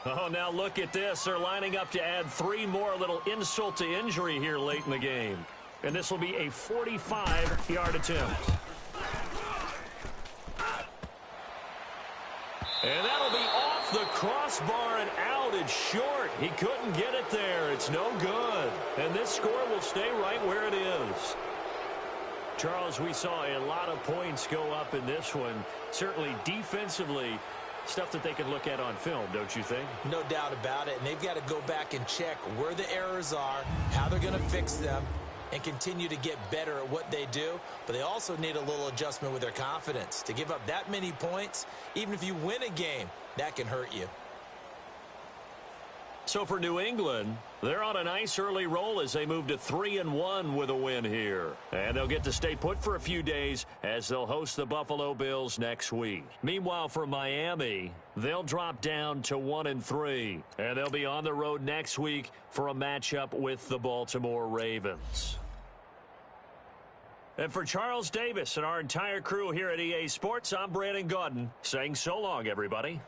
Oh, now look at this. They're lining up to add 3 more, a little insult to injury here late in the game. And this will be a 45-yard attempt. And that'll be off the crossbar and out. It's short. He couldn't get it there. It's no good. And this score will stay right where it is. Charles, we saw a lot of points go up in this one. Certainly defensively, stuff that they can look at on film, don't you think? No doubt about it. And they've got to go back and check where the errors are, how they're going to fix them, and continue to get better at what they do. But they also need a little adjustment with their confidence. To give up that many points, even if you win a game, that can hurt you. So for New England, they're on a nice early roll as they move to 3-1 with a win here. And they'll get to stay put for a few days as they'll host the Buffalo Bills next week. Meanwhile, for Miami, they'll drop down to 1-3. And they'll be on the road next week for a matchup with the Baltimore Ravens. And for Charles Davis and our entire crew here at EA Sports, I'm Brandon Gaudin saying so long, everybody.